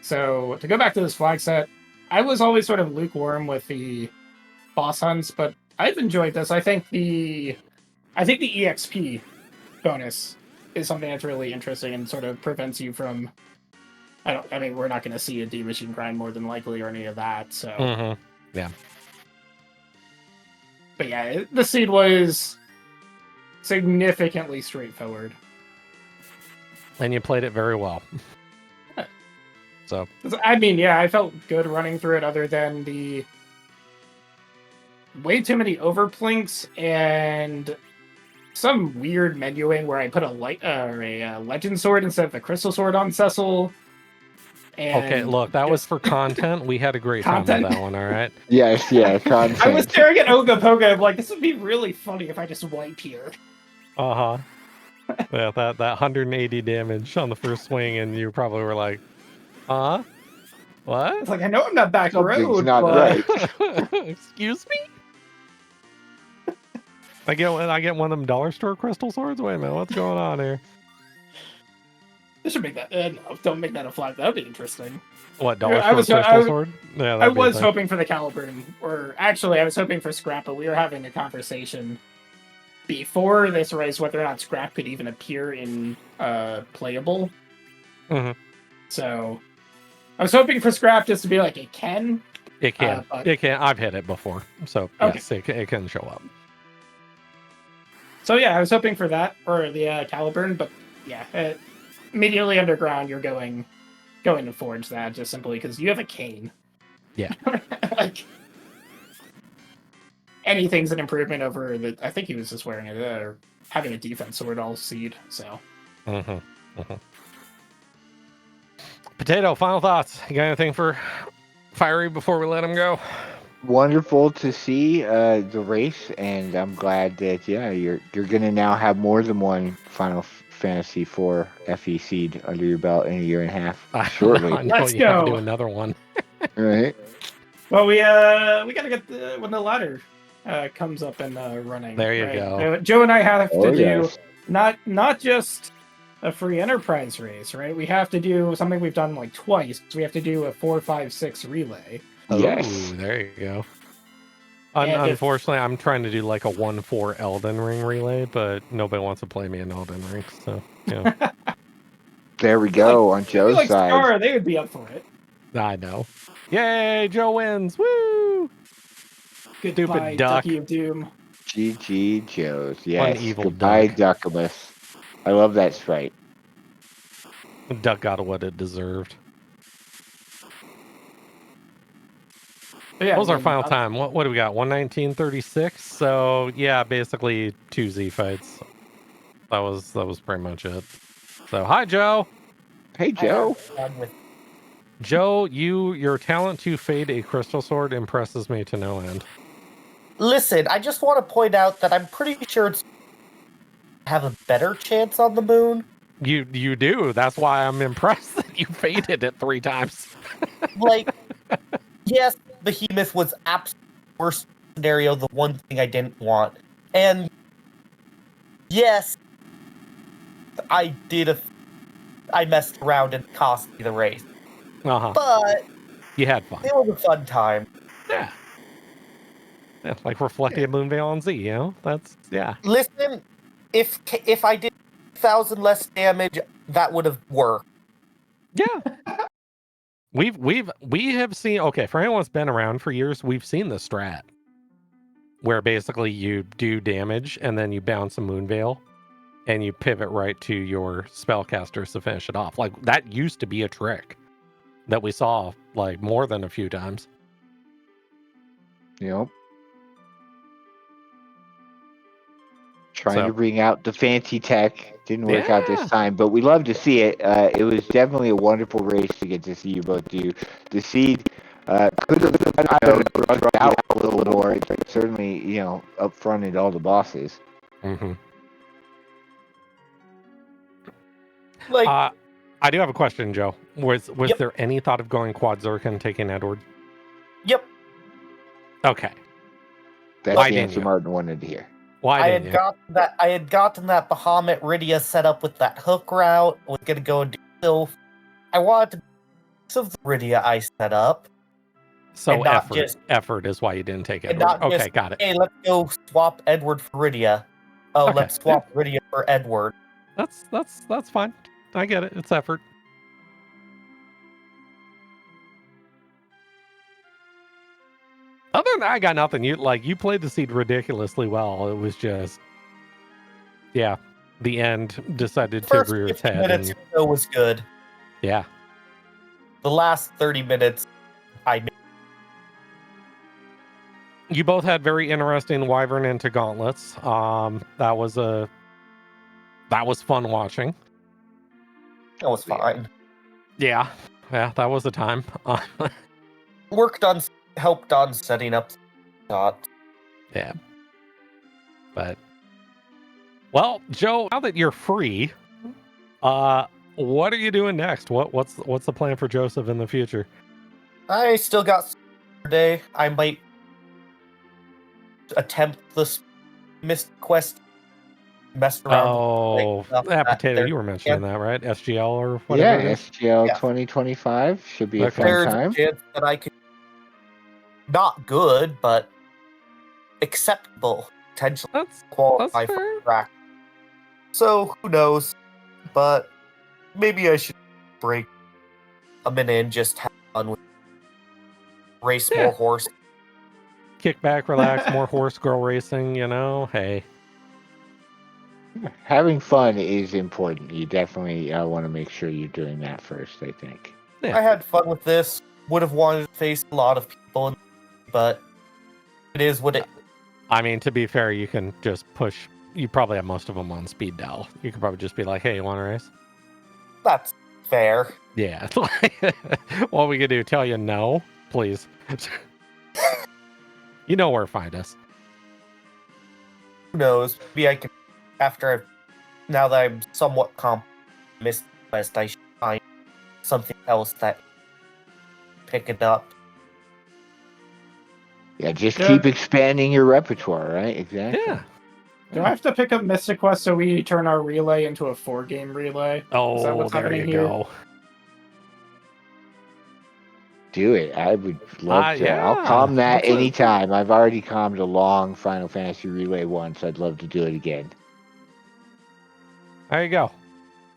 So to go back to this flag set, I was always sort of lukewarm with the boss hunts, but I've enjoyed this. I think the EXP bonus is something that's really interesting and sort of prevents you from. I mean, we're not going to see a D machine grind more than likely or any of that. So, Yeah. But yeah, the seed was significantly straightforward. And you played it very well. So I mean, yeah, I felt good running through it, other than the way too many overplinks and some weird menuing where I put a legend sword instead of a crystal sword on Cecil. And okay, look, that was for content. We had a great time with that one, all right? Yes, yeah, content. I was staring at Oga Poga. I'm like, this would be really funny if I just wipe here. Uh-huh. Yeah, that 180 damage on the first swing, and you probably were like, what? It's like, I know I'm not back Something's road, not but... right. Excuse me? I get one of them dollar store crystal swords? Wait a minute, what's going on here? They should make that. No, don't make that a flag. That would be interesting. What, dollar store crystal sword? Yeah, I was hoping for the Caliburn, or actually, I was hoping for Scrap, but we were having a conversation before this race whether or not Scrap could even appear in playable. So I was hoping for Scrap just to be like, it can. It can. It can. I've hit it before, so okay. Yes, it can show up. So yeah, I was hoping for that, or the Caliburn, but yeah, immediately underground, you're going to forge that just simply because you have a cane. Yeah. Like, anything's an improvement over the. I think he was just wearing it or having a defense sword all seed. So. Potato, final thoughts. You got anything for Fiery before we let him go? Wonderful to see the race, and I'm glad that you're gonna now have more than one Final Fantasy IV FE seed under your belt in a year and a half shortly. I know, Let's you go. have to do another one. Right. Well, we gotta get when the ladder comes up and running. There you go. Joe and I have to do yes. not just a free enterprise race, right? We have to do something we've done like twice. We have to do a 4-5-6 relay. Yes. Oh, there you go. Unfortunately, I'm trying to do like a 1-4 Elden Ring relay, but nobody wants to play me in Elden Ring, so yeah. There we go on Joe's like side. Star, they would be up for it. I know. Yay, Joe wins! Woo! Goodbye, Stupid duck. Ducky of Doom. GG Joe's. Yes. One evil Goodbye, duck. Duckamus. I love that sprite. Duck got what it deserved. Yeah, What was our final time? What do we got? 119.36. So yeah, basically 2 Z fights. That was pretty much it. So hi, Joe. Hey, Joe. Joe, your talent to fade a crystal sword impresses me to no end. Listen, I just want to point out that I'm pretty sure it's have a better chance on the moon. You do. That's why I'm impressed that you faded it 3 times. Like, yes, Behemoth was absolute worst scenario, the one thing I didn't want. And yes, I messed around and cost me the race. But you had fun. It was a fun time. Yeah. Yeah, like reflected Moonveil on Z, you know? That's Listen, if I did 1,000 less damage, that would have worked. Yeah. We have seen, okay, for anyone that's been around for years, we've seen the strat where basically you do damage and then you bounce a Moonveil and you pivot right to your spellcasters to finish it off. Like, that used to be a trick that we saw like more than a few times. Yep. Trying to bring out the fancy tech. Didn't work out this time, but we love to see it. It was definitely a wonderful race to get to see you both do. The seed could have drugged out a little more. It certainly, up fronted all the bosses. Mm-hmm. Like, I do have a question, Joe. Was there any thought of going quad Zerk and taking Edward? yep. Okay. That's Why the didn't answer you? Martin wanted to hear. Why I didn't had you? gotten that Bahamut Rydia set up with that hook route. I was gonna go and do Sylph. I wanted to do some of the Rydia I set up. So and not just- effort is why you didn't take and Edward. not Okay, just, got it. Hey, let's go swap Edward for Rydia. Oh, Okay, let's swap Rydia for Edward. That's fine. I get it. It's effort. Other than that, I got nothing. You played the seed ridiculously well. It was just, the end decided to First rear its 50 head. minutes And, or so was good. yeah. The last 30 minutes, You both had very interesting Wyvern into gauntlets. That was fun watching. that was fine. Yeah, that was a time. Helped on setting up the shot. Yeah. But, well, Joe, now that you're free, what are you doing next? What's the plan for Joseph in the future? I still got day. I might attempt this missed quest. Messed around. Oh, Potato, you were mentioning that, right? SGL or whatever it is? SGL Yeah. 2025 should be a Okay. fun There's time. a chance that I could not good, but acceptable potential That's qualify fair. for track. So who knows? But maybe I should break a minute and just have fun with race more horse. Kick back, relax, more horse girl racing, hey. Having fun is important. You definitely want to make sure you're doing that first, I think. Yeah. I had fun with this. Would have wanted to face a lot of people, but it is what it. I mean, to be fair, you can just push. You probably have most of them on speed dial. You could probably just be like, hey, you want to race? That's fair. Yeah. What we could do, tell you no, please. You know where to find us. Who knows? Maybe I can, now that I'm somewhat missed quest, I should find something else that pick it up. Yeah, just keep expanding your repertoire, right? Exactly. Yeah. Do I have to pick up Mystic Quest so we turn our relay into a 4-game relay? Is that Oh, what's there happening you here? go. Do it. I would love to. Yeah. I'll calm that That's anytime. I've already calmed a long Final Fantasy relay once. I'd love to do it again. There you go.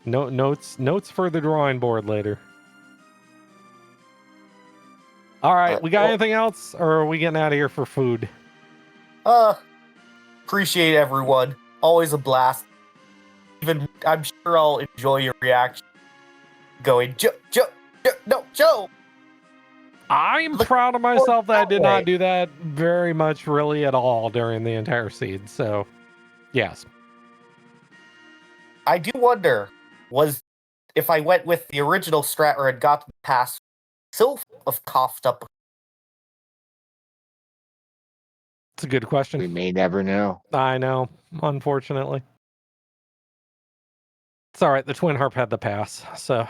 Notes for the drawing board later. All right, we got anything else, or are we getting out of here for food? Appreciate everyone. Always a blast. Even I'm sure I'll enjoy your reaction. Going, Joe. I'm proud of myself that I did not do that very much really at all during the entire seed. So, yes. I do wonder, if I went with the original strat or had gotten past Sylph of coughed up. It's a good We question. may never know. I know, unfortunately. It's all right. The Twin Harp had the pass. So,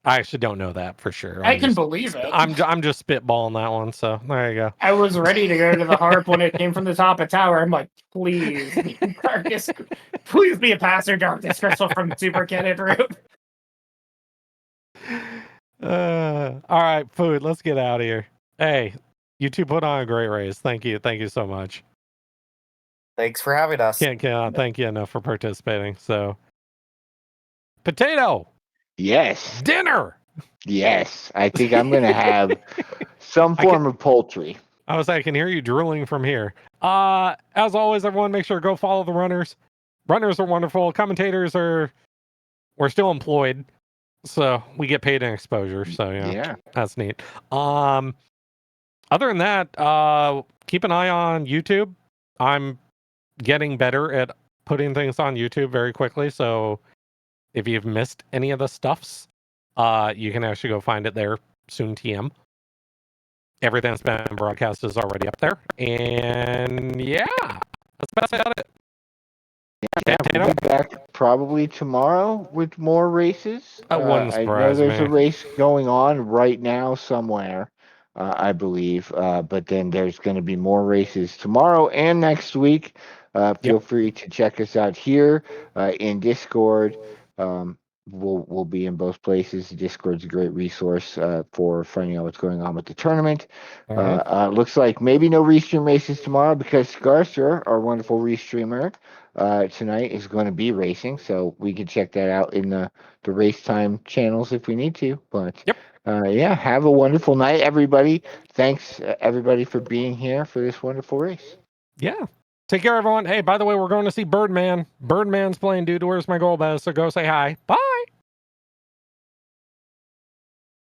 I actually don't know that for sure. I can believe it. I'm just spitballing that one. So there you go. I was ready to go to the harp when it came from the top of tower. I'm like, please, Darkest, please be a passer, Darkest Crystal from Super Canon Room. All right, food. Let's get out of here. Hey, you two put on a great race. Thank you so much. Thanks for having us. Can't thank you enough for participating. So, Potato. Yes. Dinner. Yes. I think I'm going to have some form of poultry. I can hear you drooling from here. As always, everyone, make sure to go follow the runners. Runners are wonderful. Commentators we're still employed, so we get paid in exposure. So yeah, that's neat. Other than that, keep an eye on YouTube. I'm getting better at putting things on YouTube very quickly. So if you've missed any of the stuffs, you can actually go find it there soon. TM. Everything that's been broadcast is already up there. And yeah, that's about it. Yeah, we'll be back probably tomorrow with more races. That wouldn't I know surprise there's me. a race going on right now somewhere, I believe. But then there's going to be more races tomorrow and next week. Feel free to check us out here in Discord. We'll be in both places. Discord's a great resource for finding out what's going on with the tournament. Looks like maybe no restream races tomorrow because Scarcer, our wonderful restreamer, tonight is going to be racing, so we can check that out in the race time channels if we need to. But yeah, have a wonderful night, everybody. Thanks, everybody, for being here for this wonderful race. Yeah. Take care, everyone. Hey, by the way, we're going to see Birdman. Birdman's playing Dude, Where's My Golbez? So go say hi. Bye.